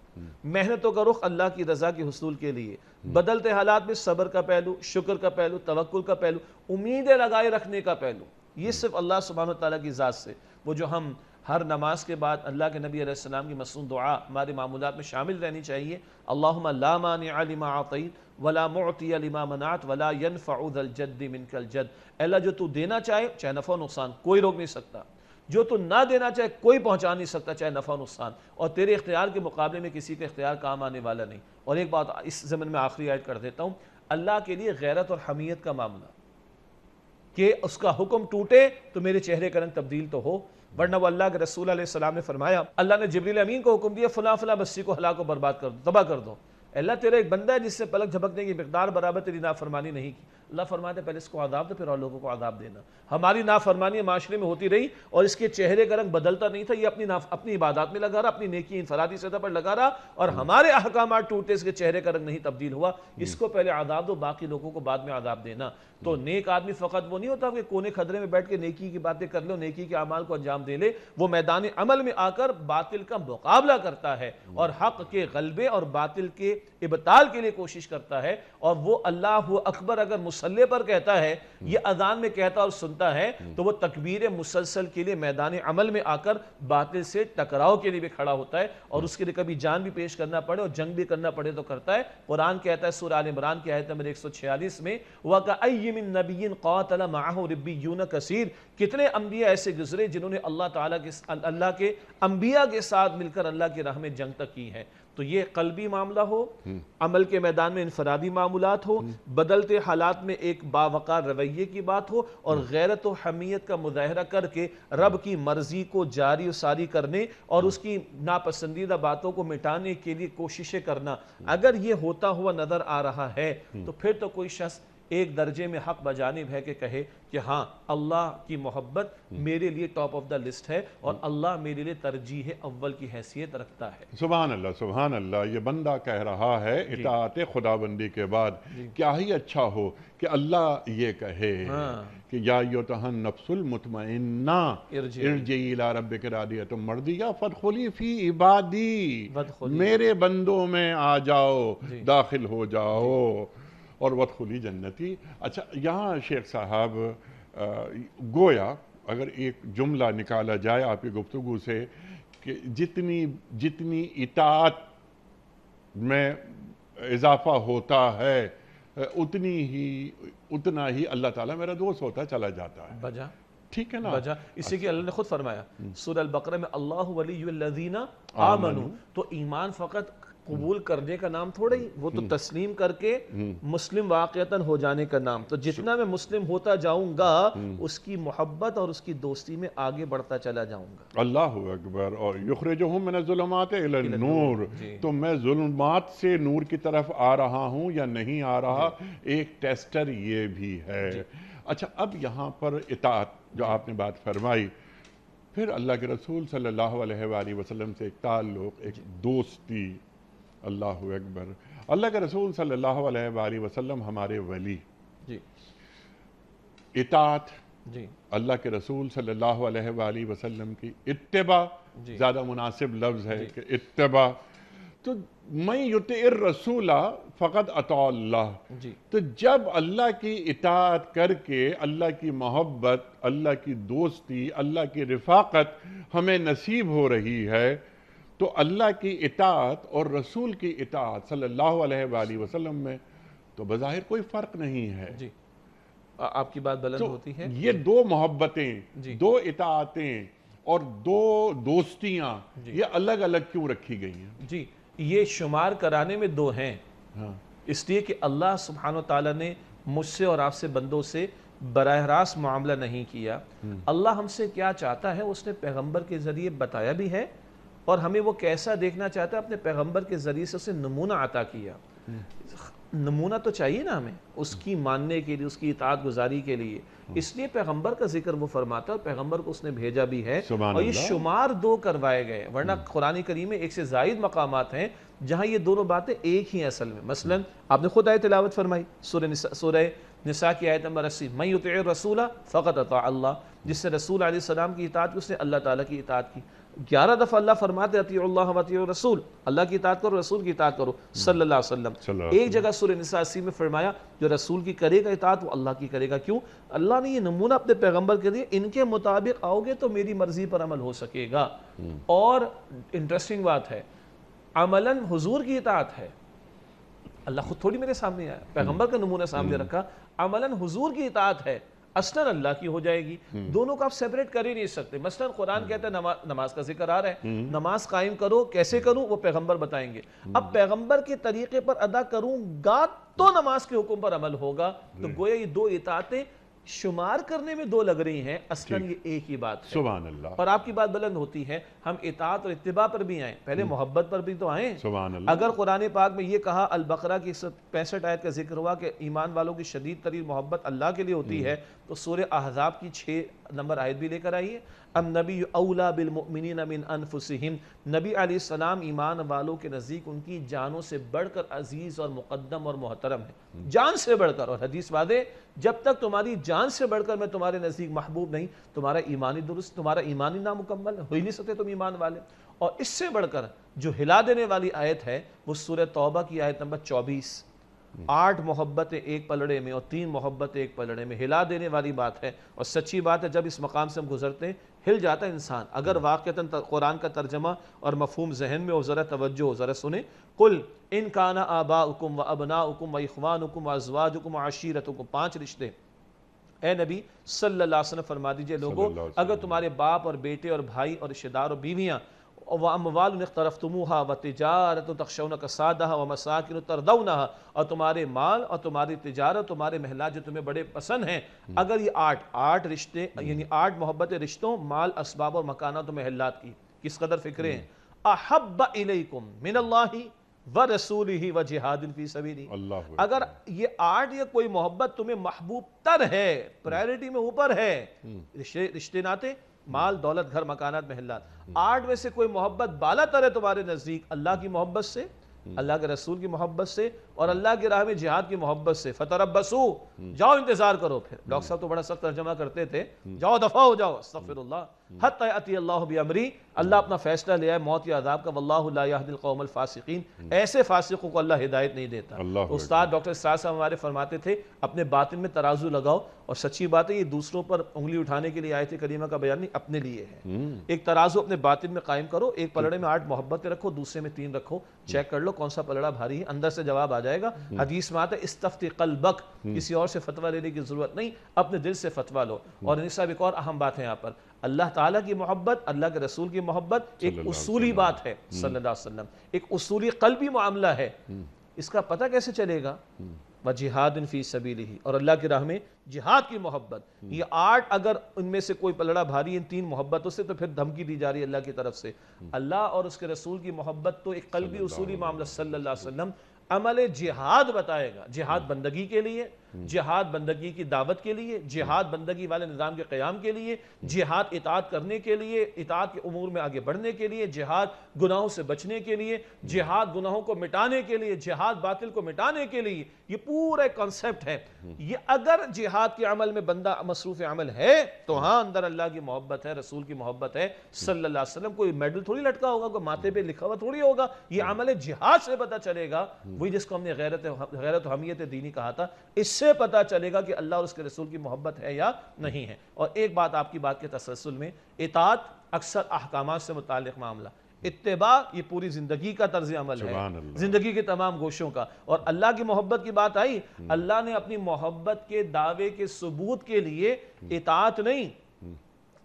محنتوں کا رخ اللہ کی رضا کے حصول کے لیے، بدلتے حالات میں صبر کا پہلو، شکر کا پہلو، توکل کا پہلو، امیدیں لگائے رکھنے کا پہلو، یہ صرف اللہ سبحانہ وتعالیٰ کی ذات سے، وہ جو ہم ہر نماز کے بعد اللہ کے نبی علیہ السلام کی مصنون دعا ہمارے معمولات میں شامل رہنی چاہیے، اللہم لا مانع لما اعطیت ولا معطی لما منعت ولا ينفع ذا الجد منک الجد، اللہ جو تو دینا چاہے چاہے نفع و نقصان کوئی روک نہیں سکتا، جو تو نہ دینا چاہے کوئی پہنچا نہیں سکتا چاہے نفع و نقصان، اور تیرے اختیار کے مقابلے میں کسی کا اختیار کام آنے والا نہیں۔ اور ایک بات اس زمن میں آخری ایڈ کر دیتا ہوں، اللہ کے لیے غیرت اور حمیت کا معاملہ کہ اس کا حکم ٹوٹے تو میرے چہرے کا رنگ تبدیل تو ہو، ورنہ وہ اللہ کے رسول علیہ السلام نے فرمایا، اللہ نے جبریل امین کو حکم دیا فلاں فلاں بستی کو ہلاک و برباد کر دو، تباہ کر دو، اللہ تیرا ایک بندہ ہے جس سے پلک جھپکنے کی مقدار برابر تیری نافرمانی نہیں کی، اللہ فرماتے پہلے اس کو عذاب دو پھر اور لوگوں کو عذاب دینا۔ ہماری نافرمانی معاشرے میں ہوتی رہی اور اس کے چہرے کا رنگ بدلتا نہیں تھا، یہ اپنی عبادات میں لگا رہا، اپنی نیکی انفرادی سطح پر لگا رہا، اور ہمارے احکامات ٹوٹے اس کے چہرے کا رنگ نہیں تبدیل ہوا، اس کو پہلے عذاب دو باقی لوگوں کو بعد میں عذاب دینا۔ تو نیک آدمی فقط وہ نہیں ہوتا کہ کونے خدرے میں بیٹھ کے نیکی کی باتیں کر لے، نیکی کے اعمال کو انجام دے لے، وہ میدان عمل میں آ کر باطل کا مقابلہ کرتا ہے اور حق کے غلبے اور باطل کے ابطال کے لیے کوشش کرتا ہے، اور وہ اللہ اکبر اگر مصلی پر کہتا ہے، یہ اذان میں کہتا اور سنتا ہے، تو وہ تکبیر مسلسل کے لیے میدان عمل میں آ کر باطل سے ٹکراؤ کے لیے بھی کھڑا ہوتا ہے، اور اس کے لیے کبھی جان بھی پیش کرنا پڑے اور جنگ بھی کرنا پڑے تو کرتا ہے۔ قرآن کہتا ہے سورہ آل عمران کی آیت نمبر 146 میں وَكَأَيٍّ مِّن نَبِيٍّ قَاتَلَ مَعَهُ رِبِّيُّونَ كَثِيرٌ، کتنے انبیاء ایسے گزرے جنہوں نے اللہ کے انبیاء کے ساتھ مل کر اللہ کی راہ میں جنگ تک کی ہے۔ تو یہ قلبی معاملہ ہو، عمل کے میدان میں انفرادی معاملات ہو، بدلتے حالات میں ایک باوقار رویے کی بات ہو، اور غیرت و حمیت کا مظاہرہ کر کے رب کی مرضی کو جاری و ساری کرنے اور اس کی ناپسندیدہ باتوں کو مٹانے کے لیے کوششیں کرنا، اگر یہ ہوتا ہوا نظر آ رہا ہے تو پھر تو کوئی شخص ایک درجے میں حق بجانب ہے کہ کہے کہ ہاں اللہ کی محبت میرے لیے ٹاپ آف دا لسٹ ہے اور اللہ میرے لیے ترجیح اول کی حیثیت رکھتا ہے۔ سبحان اللہ سبحان اللہ، یہ بندہ کہہ رہا ہے اطاعت خدا بندی کے بعد کیا ہی اچھا ہو کہ اللہ یہ کہے کہ یا ایتھا النفس المطمئنہ ارجعی الی ربک راضیۃ مرضیہ فادخلی فی عبادی، میرے بندوں میں آ جاؤ، داخل ہو جاؤ، اور وادخلی جنتی۔ اچھا یہاں شیخ صاحب گویا اگر ایک جملہ نکالا جائے آپ کی گفتگو سے کہ جتنی اطاعت میں اضافہ ہوتا ہے اتنا ہی اللہ تعالیٰ میرا دوست ہوتا چلا جاتا ہے، بجا ٹھیک ہے نا؟ بجا اسی کہ اللہ نے خود فرمایا سورہ البقرہ میں اللہ ولی الذین آمنوا، تو ایمان فقط قبول کرنے کا نام تھوڑا ہی، وہ تو تسلیم کر کے مسلم واقعتاً ہو جانے کا نام، تو جتنا میں مسلم ہوتا جاؤں گا اس کی محبت اور اس کی دوستی میں آگے بڑھتا چلا جاؤں گا۔ اللہ اکبر، اور یخرجہم من الظلمات الی النور، تو میں ظلمات سے نور کی طرف آ رہا ہوں یا نہیں آ رہا، ایک ٹیسٹر یہ بھی ہے۔ اچھا اب یہاں پر اطاعت جو آپ نے بات فرمائی، پھر اللہ کے رسول صلی اللہ علیہ وآلہ وسلم سے ایک تعلق، ایک دوستی، اللہ اکبر، اللہ کے رسول صلی اللہ علیہ وآلہ وسلم ہمارے ولی، اطاعت اللہ کے رسول صلی اللہ علیہ وآلہ وسلم کی، اتباع زیادہ مناسب لفظ ہے کہ اتباع، تو من یطع الرسول فقد اطاع اللہ، تو جب اللہ کی اطاعت کر کے اللہ کی محبت، اللہ کی دوستی، اللہ کی رفاقت ہمیں نصیب ہو رہی ہے، تو اللہ کی اطاعت اور رسول کی اطاعت صلی اللہ علیہ وآلہ وسلم میں تو بظاہر کوئی فرق نہیں ہے۔ جی آپ کی بات بلند ہوتی ہے۔ یہ دو محبتیں، دو اطاعتیں اور دو دوستیاں یہ الگ الگ کیوں رکھی گئی ہیں؟ جی یہ شمار کرانے میں دو ہیں، اس لیے کہ اللہ سبحانہ وتعالیٰ نے مجھ سے اور آپ سے بندوں سے براہ راست معاملہ نہیں کیا۔ اللہ ہم سے کیا چاہتا ہے اس نے پیغمبر کے ذریعے بتایا بھی ہے، اور ہمیں وہ کیسا دیکھنا چاہتا ہے اپنے پیغمبر کے ذریعے سے اسے نمونہ عطا کیا۔ نمونہ تو چاہیے نا ہمیں اس کی ماننے کے لیے، اس کی اطاعت گزاری کے لیے، اس لیے پیغمبر کا ذکر وہ فرماتا ہے اور پیغمبر کو اس نے بھیجا بھی ہے، سبحان اور یہ اللہ۔ شمار 2 کروائے گئے، ورنہ قرآن کریم میں 1 سے زائد مقامات ہیں جہاں یہ دونوں باتیں ایک ہی اصل میں۔ مثلا آپ نے خود آیت تلاوت فرمائی سورہ نساء کی آیت نمبر 80، من یطع الرسول فقط اطاع اللہ، جس نے رسول علیہ السلام کی اطاعت کی اس نے اللہ تعالیٰ کی اطاعت کی۔ 11 دفعہ اللہ فرماتے اطیعوا اللہ و اطیعوا الرسول، اللہ کی اطاعت کرو، رسول کی اطاعت کرو صلی اللہ علیہ وسلم۔ ایک جگہ سورہ نساء 80 میں فرمایا جو رسول کی کرے گا اطاعت وہ اللہ کی کرے گا۔ کیوں؟ اللہ نے یہ نمونہ اپنے پیغمبر کے دیے، ان کے مطابق آؤ گے تو میری مرضی پر عمل ہو سکے گا۔ اور انٹرسٹنگ بات ہے، عملاً حضور کی اطاعت ہے، اللہ خود تھوڑی میرے سامنے آیا، پیغمبر کا نمونہ سامنے رکھا، عملاً حضور کی اطاعت ہے، اصلاً اللہ کی ہو جائے گی۔ دونوں کو آپ سیپریٹ کر ہی نہیں سکتے۔ مثلاً قرآن کہتا ہے نماز کا ذکر آ رہا ہے، نماز قائم کرو، کیسے کروں وہ پیغمبر بتائیں گے۔ اب پیغمبر کے طریقے پر ادا کروں گا تو نماز کے حکم پر عمل ہوگا، تو گویا یہ 2 اطاعتیں شمار کرنے میں 2 لگ رہی ہیں، اصلاً یہ ایک ہی بات ہے۔ سبحان اللہ۔ اور آپ کی بات بلند ہوتی ہے، ہم اطاعت اور اتباع پر بھی آئیں، پہلے محبت پر بھی تو آئیں۔ سبحان اللہ۔ اگر قرآن پاک میں یہ کہا، البقرہ کی 165 آیت کا ذکر ہوا کہ ایمان والوں کی شدید ترین محبت اللہ کے لیے ہوتی ہے، تو سورہ احزاب کی 6 نمبر آیت بھی لے کر آئیے، النبی اولا بالمؤمنین من انفسہم، نبی علیہ السلام ایمان والوں کے نزدیک ان کی جانوں سے بڑھ کر عزیز اور مقدم اور محترم ہے، جان سے بڑھ کر۔ اور حدیث واضح، جب تک تمہاری جان سے بڑھ کر میں تمہارے نزدیک محبوب نہیں، تمہارا ایمانی درست، تمہارا ایمانی نامکمل ہو ہی نہیں سکتے تم ایمان والے۔ اور اس سے بڑھ کر جو ہلا دینے والی آیت ہے وہ سورہ توبہ کی آیت نمبر 24، 8 محبتیں ایک پلڑے میں اور 3 محبتیں ایک پلڑے میں، ہلا دینے والی بات ہے۔ اور سچی بات ہے، جب اس مقام سے ہم گزرتے ہیں ہل جاتا ہے انسان۔ اگر واقعتاً قرآن کا ترجمہ اور مفہوم ذہن میں ہو، ذرا توجہ ہو، ذرا سنیں، قل ان کان آباؤکم و ابناؤکم و اخوانکم و ازواجکم و عشیرتکم، 5 رشتے۔ اے نبی صلی اللہ علیہ وسلم فرما دیجئے لوگوں، اگر تمہارے باپ اور بیٹے اور بھائی اور رشتہ دار اور بیویاں، وَأَمْوَالٌ اقْتَرَفْتُمُوهَا وَتِجَارَةٌ تَخْشَوْنَ كَسَادَهَا وَمَسَاكِنُ تَرْضَوْنَهَا، اور تمہارے مال اور تمہاری تجارت، تمہارے محلات جو تمہیں بڑے پسند ہیں، اگر یہ 8 رشتے یعنی 8 محبت رشتوں، مال، اسباب اور مکانات و محلات کی کس قدر فکرے ہیں، أَحَبَّ إِلَيْكُم مِّنَ اللَّهِ وَرَسُولِهِ وَجِهَادٍ فِي سَبِيلِهِ، اگر یہ 8 یا کوئی محبت تمہیں محبوب تر ہے، پرائرٹی میں اوپر ہے، رشتے ناتے، مال، دولت، گھر، مکانات، محلات، 8 میں سے کوئی محبت بالا تر ہے تمہارے نزدیک اللہ کی محبت سے، اللہ کے رسول کی محبت سے اور اللہ کی راہ میں جہاد کی محبت سے، فتربصوا، جاؤ انتظار کرو۔ پھر ڈاکٹر صاحب تو بڑا سخت ترجمہ کرتے تھے، جاؤ دفع ہو جاؤ، استغفر اللہ، حتی یأتی اللہ بامری، اللہ اپنا فیصلہ لے آئے موت یا عذاب کا، واللہ لا یہدی القوم الفاسقین، ایسے فاسقوں کو اللہ ہدایت نہیں دیتا۔ استاد ڈاکٹر اسرار صاحب ہمارے فرماتے تھے اپنے باطن میں ترازو لگاؤ، اور سچی بات ہے یہ دوسروں پر انگلی اٹھانے کے لیے آیت کریمہ کا بیان نہیں، اپنے لیے ہے۔ ایک ترازو اپنے باطن میں قائم کرو، ایک پلڑے میں 8 محبتیں رکھو، دوسرے میں 3 رکھو، چیک کر لو کون سا پلڑا بھاری ہے، اندر سے جواب آ جائے گا۔ حدیث میں آتا ہے استفتی قلبک، کسی اور سے فتویٰ لینے کی ضرورت نہیں، اپنے دل سے فتویٰ لو۔ اور ان صاحب ایک اور اہم بات ہے یہاں پر، اللہ تعالیٰ کی محبت، اللہ کے رسول کی محبت ایک اصولی بات ہے صلی اللہ علیہ وسلم، ایک اصولی قلبی معاملہ ہے۔ اس کا پتہ کیسے چلے گا؟ وَجِهَادٍ فِي سَبِيلِهِ، اور اللہ کی راہ میں جہاد کی محبت۔ یہ 8 اگر ان میں سے کوئی پلڑا بھاری ان 3 محبتوں سے، تو پھر دھمکی دی جا رہی ہے اللہ کی طرف سے۔ اللہ اور اس کے رسول کی محبت تو ایک قلبی اصولی معاملہ، صلی اللہ علیہ وسلم عمل جہاد بتائے گا، جہاد بندگی کے لیے، جہاد بندگی کی دعوت کے لیے، جہاد بندگی والے نظام کے قیام کے لیے، جہاد اطاعت کرنے کے لیے، اطاعت کے امور میں آگے بڑھنے کے لیے، جہاد گناہوں سے بچنے کے لیے، جہاد گناہوں کو مٹانے کے لیے، جہاد باطل کو مٹانے کے لیے، یہ پورا ایک کنسپٹ ہے۔ یہ اگر جہاد کے عمل میں بندہ مصروف عمل ہے تو ہاں اندر اللہ کی محبت ہے، رسول کی محبت ہے صلی اللہ علیہ وسلم، کوئی میڈل تھوڑی لٹکا ہوگا، کوئی ماتھے پہ لکھا ہوا تھوڑی ہوگا، یہ عمل جہاد سے پتہ چلے گا، وہی جس کو ہم نے غیرت و حمیت دینی کہا تھا، اس سے پتہ چلے گا کہ اللہ اور اس کے رسول کی محبت ہے یا نہیں ہے۔ اور ایک بات آپ کی بات کے تسلسل میں، اطاعت اکثر احکامات سے متعلق معاملہ، اتباع یہ پوری زندگی کا طرز عمل ہے، زندگی کے تمام گوشوں کا۔ اور اللہ کی محبت کی بات آئی، اللہ نے اپنی محبت کے دعوے کے ثبوت کے لیے اطاعت نہیں،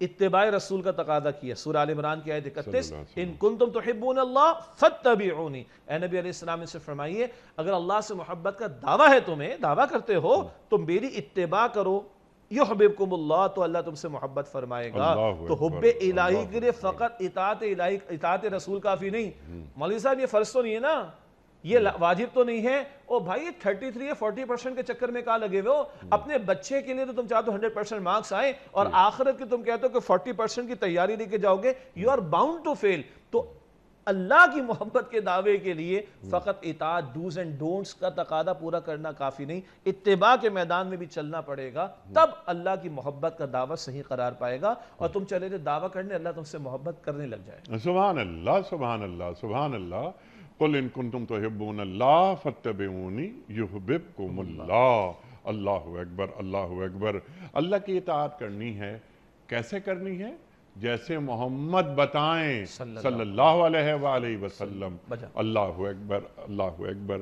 اتباع رسول کا تقاضا کیا۔ سورہ آل عمران کی آیت 31، ان کنتم تحبون اللہ فاتبعونی، اے نبی علیہ السلام سے فرمائیے اگر اللہ سے محبت کا دعویٰ ہے، تمہیں دعویٰ کرتے ہو تو میری اتباع کرو، یحببکم اللہ، تو اللہ تم سے محبت فرمائے گا۔ تو حب الہی کے لیے فقط اطاعت الہی، اطاعت رسول کافی نہیں۔ مولوی صاحب یہ فرض تو نہیں ہے نا یہ واجب تو نہیں ہے. او بھائی 33 یا 40% کے چکر میں کہاں لگے ہوئے ہو؟ اپنے بچے کے لیے تو تم چاہتے ہو 100% مارکس آئیں اور آخرت کی تم کہتے ہو کہ 40% کی تیاری لے کے جاؤ گے. یو آر باؤنڈ ٹو فیل. تو اللہ کی محبت کے دعوے کے لیے فقط اطاعت ڈوز اینڈ ڈونٹس کا تقاضا پورا کرنا کافی نہیں، اتباع کے میدان میں بھی چلنا پڑے گا، تب اللہ کی محبت کا دعویٰ صحیح قرار پائے گا. اور تم چلے جائے دعویٰ کرنے، اللہ تم سے محبت کرنے لگ جائے. سبحان اللہ سبحان اللہ سبحان اللہ. قل ان کنتم تحبون اللہ فاتبعونی یحببکم اللہ. اللہ اکبر اللہ اکبر. اللہ کی اطاعت کرنی ہے. کیسے کرنی ہے؟ جیسے محمد بتائیں صلی اللہ علیہ وآلہ وسلم. اللہ اکبر اللہ اکبر.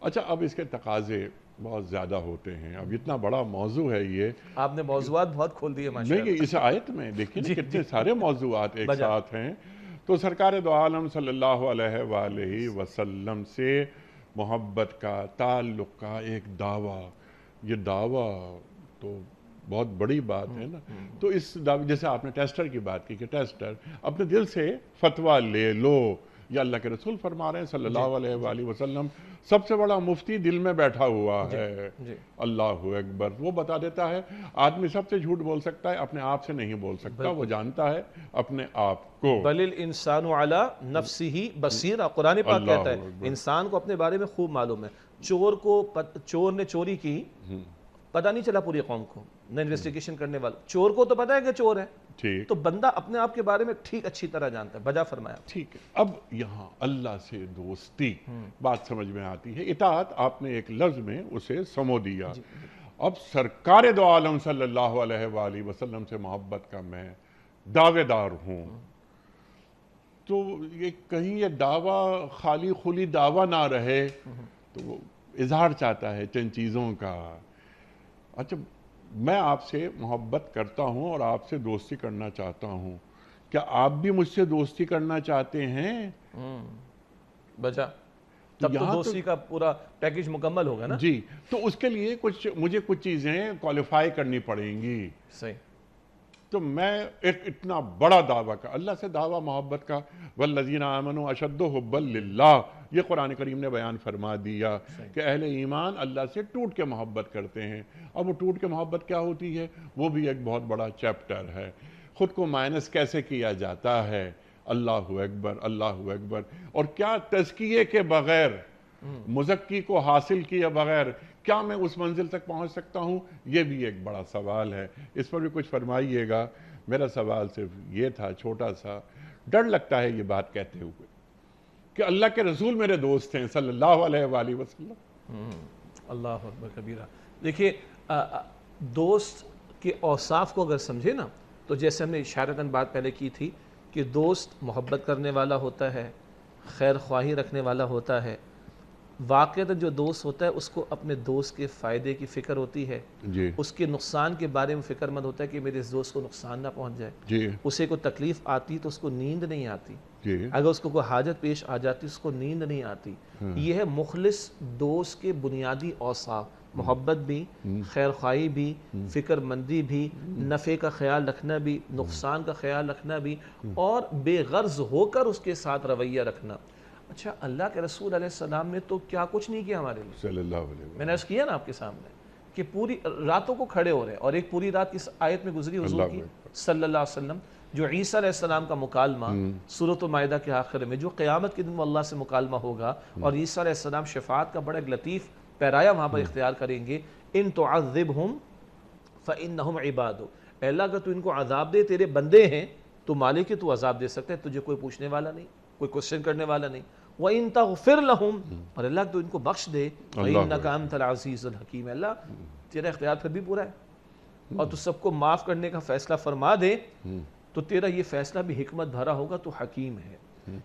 اچھا اب اس کے تقاضے بہت زیادہ ہوتے ہیں. اب اتنا بڑا موضوع ہے یہ. آپ نے موضوعات بہت کھول دیے ماشاءاللہ. نہیں اس آیت میں دیکھیں کتنے سارے موضوعات ایک ساتھ ہیں. تو سرکار دو عالم صلی اللہ علیہ وآلہ وسلم سے محبت کا تعلق کا ایک دعویٰ. یہ دعویٰ تو بہت بڑی بات ہے نا. تو اس جیسے آپ نے ٹیسٹر کی بات کی کہ ٹیسٹر اپنے دل سے فتویٰ لے لو. یا اللہ کے رسول فرما رہے ہیں صلی اللہ علیہ وآلہ وسلم سب سے بڑا مفتی دل میں بیٹھا ہوا ہے. اللہ اکبر. وہ بتا دیتا ہے آدمی سب سے جھوٹ بول سکتا ہے، اپنے آپ سے نہیں بول سکتا. وہ جانتا ہے اپنے آپ کو. بل الانسان علی نفسہ بصیرہ. قرآن پاک کہتا ہے انسان کو اپنے بارے میں خوب معلوم ہے. چور نے چوری کی، پتہ نہیں چلا پوری قوم کو، نہ انویسٹیگیشن کرنے والا. چور کو تو پتہ ہے کہ چور ہے. تو بندہ اپنے آپ کے بارے میں ٹھیک اچھی طرح جانتا ہے. بجا فرمایا. ٹھیک ہے. اب یہاں اللہ سے دوستی بات سمجھ میں آتی ہے. اطاعت آپ نے ایک لفظ میں اسے سمو دیا. اب سرکار دو عالم صلی اللہ علیہ وآلہ وسلم سے محبت کا میں دعوے دار ہوں. تو یہ کہیں یہ دعویٰ خالی خلی دعویٰ نہ رہے. تو وہ اظہار چاہتا ہے چند چیزوں کا. اچھا میں آپ سے محبت کرتا ہوں اور آپ سے دوستی کرنا چاہتا ہوں. کیا آپ بھی مجھ سے دوستی کرنا چاہتے ہیں؟ بچا تب تو دوستی کا پورا پیکیج مکمل ہوگا نا. جی. تو اس کے لیے مجھے کچھ چیزیں کوالیفائی کرنی پڑیں گی. صحیح. تو میں ایک اتنا بڑا دعویٰ کا اللہ سے دعویٰ محبت کا والذین آمنوا اشد حبا للہ، یہ قرآن کریم نے بیان فرما دیا کہ اہل ایمان اللہ سے ٹوٹ کے محبت کرتے ہیں. اب وہ ٹوٹ کے محبت کیا ہوتی ہے وہ بھی ایک بہت بڑا چیپٹر ہے. خود کو مائنس کیسے کیا جاتا ہے. اللہ اکبر اللہ اکبر. اور کیا تزکیے کے بغیر، مزکی کو حاصل کیے بغیر کیا میں اس منزل تک پہنچ سکتا ہوں؟ یہ بھی ایک بڑا سوال ہے. اس پر بھی کچھ فرمائیے گا. میرا سوال صرف یہ تھا چھوٹا سا. ڈر لگتا ہے یہ بات کہتے ہوئے کہ اللہ کے رسول میرے دوست ہیں صلی اللہ علیہ وآلہ وسلم. اللہ اکبر کبیرہ. دیکھیے دوست کے اوصاف کو اگر سمجھے نا تو جیسے ہم نے اشارتاً بات پہلے کی تھی کہ دوست محبت کرنے والا ہوتا ہے، خیر خواہی رکھنے والا ہوتا ہے. واقعتاً جو دوست ہوتا ہے اس کو اپنے دوست کے فائدے کی فکر ہوتی ہے. اس کے نقصان کے بارے میں فکر مند ہوتا ہے کہ میرے اس دوست کو نقصان نہ پہنچ جائے. اسے کوئی تکلیف آتی تو اس کو نیند نہیں آتی. اگر اس کو کوئی حاجت پیش آ جاتی اس کو نیند نہیں آتی. یہ ہے مخلص دوست کے بنیادی اوصاف. محبت بھی، خیر خواہی بھی، فکر مندی بھی، نفع کا خیال رکھنا بھی، نقصان کا خیال رکھنا بھی، اور بے غرض ہو کر اس کے ساتھ رویہ رکھنا. اچھا اللہ کے رسول علیہ السلام نے تو کیا کچھ نہیں کیا ہمارے لیے. صلی اللہ علیہ وسلم. میں نے عرض کیا نا آپ کے سامنے کہ پوری راتوں کو کھڑے ہو رہے ہیں، اور ایک پوری رات اس آیت میں گزری حضور کی صلی اللہ علیہ وسلم، جو عیسیٰ علیہ السلام کا مکالمہ سورۃ المائدہ کے آخر میں، جو قیامت کے دن اللہ سے مکالمہ ہوگا، اور عیسیٰ علیہ السلام شفاعت کا بڑا ایک لطیف پیرایا وہاں پر اختیار کریں گے. ان تعذبہم فإنہم عبادک. اے اللہ اگر تو ان کو عذاب دے، تیرے بندے ہیں، تو مالک ہے، تو عذاب دے سکتا ہے، تجھے کوئی پوچھنے والا نہیں، کوئی کوشچن کرنے والا نہیں. وَإِن تَغْفِرْ لَهُمْ. اور اللہ تو ان کو بخش دے. فَإِنَّكَ أَنْتَ الْعَزِيزُ الْحَكِيمُ. اللہ تیرا اختیار پھر بھی پورا ہے، اور تو سب کو معاف کرنے کا فیصلہ فرما دے تو تیرا یہ فیصلہ بھی حکمت بھرا ہوگا، تو حکیم ہے.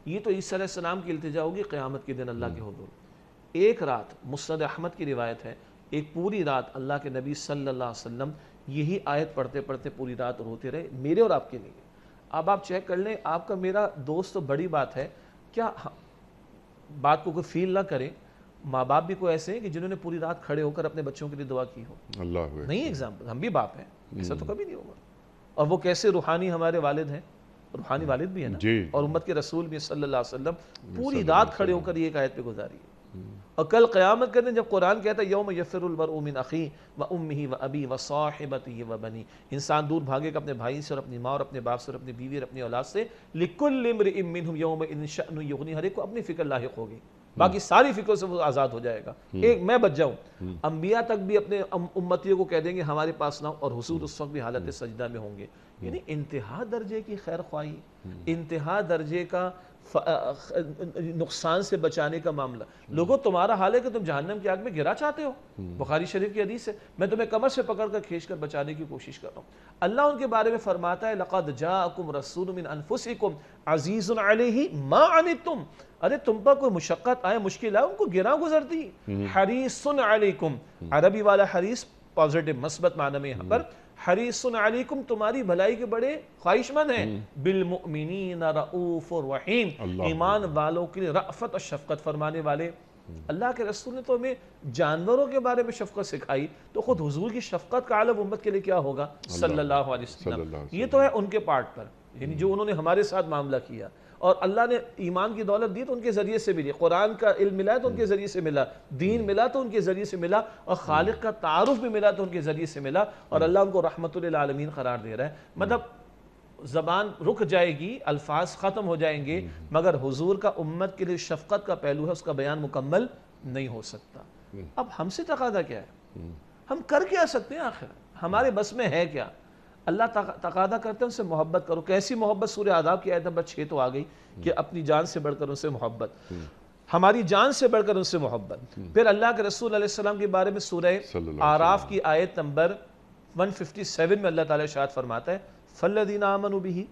یہ تو عیسیٰ علیہ السلام کی التجا ہوگی قیامت کے دن اللہ کے حضور. ایک رات مسند احمد کی روایت ہے، ایک پوری رات اللہ کے نبی صلی اللہ علیہ وسلم یہی آیت پڑھتے پڑھتے پوری رات روتے رہے، میرے اور آپ کے لیے. اب آپ چیک کر لیں، آپ کا میرا دوست تو بڑی بات ہے، کیا بات کو کوئی فیل نہ کریں. ماں باپ بھی کوئی ایسے ہیں کہ جنہوں نے پوری رات کھڑے ہو کر اپنے بچوں کے لیے دعا کی ہو. اللہ نہیں ایگزامپل، ہم بھی باپ ہیں، ایسا تو کبھی نہیں ہوگا. اور وہ کیسے روحانی ہمارے والد ہیں، روحانی والد بھی ہیں نا. اور امت کے رسول بھی صلی اللہ علیہ وسلم پوری رات کھڑے ہو کر یہ ایک آیت پہ گزاری ہے. اور کل قیامت کے دن جب قرآن کہتا ہے یوم یفر المرء من اخیہ و امہ و ابی و صاحبتہ و بنی، انسان دور بھاگے گا اپنے بھائی سے اور اپنی ماں اور اپنے باپ سے اور اپنی بیوی اور اپنی اولاد سے، لکل امرئ منہم یومئذ شأن یغنی، ہر ایک کو اپنی فکر لاحق ہوگی، باقی ساری فکروں سے وہ آزاد ہو جائے گا، ایک میں بچ جاؤں۔ انبیاء تک بھی اپنے امتیوں کو کہہ دیں گے ہمارے پاس نہ، اور حضور اس وقت بھی حالت سجدہ میں ہوں گے۔ یعنی انتہا درجے کی خیر خواہی، انتہا درجے کا نقصان سے بچانے کا معاملہ۔ لوگوں تمہارا حال ہے کہ تم جہنم کی آگ میں گرا چاہتے ہو، بخاری شریف کی حدیث ہے، میں تمہیں کمر سے پکڑ کر کھینچ کر بچانے کی کوشش کر رہا ہوں۔ اللہ ان کے بارے میں فرماتا ہے لقد جاءکم رسول من انفسکم عزیز علیہ ما عنتم، ارے تم پر کوئی مشقت آئے، مشکل آئے، ان کو گراں گزرتی۔ حریص علیکم، عربی والا حریص پازیٹیو مثبت معنی میں یہاں پر، حریص علیکم تمہاری بھلائی کے بڑے خواہش مند ہیں، بالمؤمنین رؤوف الرحیم، ایمان والوں کے لیے رأفت اور شفقت فرمانے والے۔ اللہ کے رسول نے تو ہمیں جانوروں کے بارے میں شفقت سکھائی، تو خود حضور کی شفقت کا عالم امت کے لیے کیا ہوگا صلی اللہ علیہ وسلم۔ یہ تو ہے ان کے پارٹ پر، یعنی جو انہوں نے ہمارے ساتھ معاملہ کیا، اور اللہ نے ایمان کی دولت دی تو ان کے ذریعے سے ملی، قرآن کا علم ملا تو ان کے ذریعے سے ملا، دین ملا تو ان کے ذریعے سے ملا، اور خالق کا تعارف بھی ملا تو ان کے ذریعے سے ملا، اور اللہ ان کو رحمت للعالمین قرار دے رہا ہے۔ مطلب زبان رک جائے گی، الفاظ ختم ہو جائیں گے، مگر حضور کا امت کے لیے شفقت کا پہلو ہے، اس کا بیان مکمل نہیں ہو سکتا۔ اب ہم سے تقاضا کیا ہے؟ ہم کر کیا سکتے ہیں آخر؟ ہمارے بس میں ہے کیا؟ اللہ تقاضا کرتے ہیں ان سے محبت کرو۔ کیسی محبت؟ سورہ آداب کی آیت نمبر 6 تو آ گئی کہ اپنی جان سے بڑھ کر ان سے محبت، ہماری جان سے بڑھ کر ان سے محبت۔ پھر اللہ کے رسول علیہ السلام کے بارے میں سورہ اعراف کی آیت نمبر 157 میں اللہ تعالیٰ ارشاد فرماتا ہے فَالَّذِينَ آمَنُوا بِهِ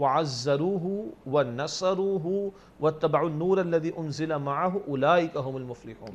وَعَزَّرُوهُ وَنَصَرُوهُ وَاتَّبَعُوا النُّورَ الَّذِي أُنزِلَ مَعَهُ أُولَٰئِكَ هُمُ الْمُفْلِحُونَ۔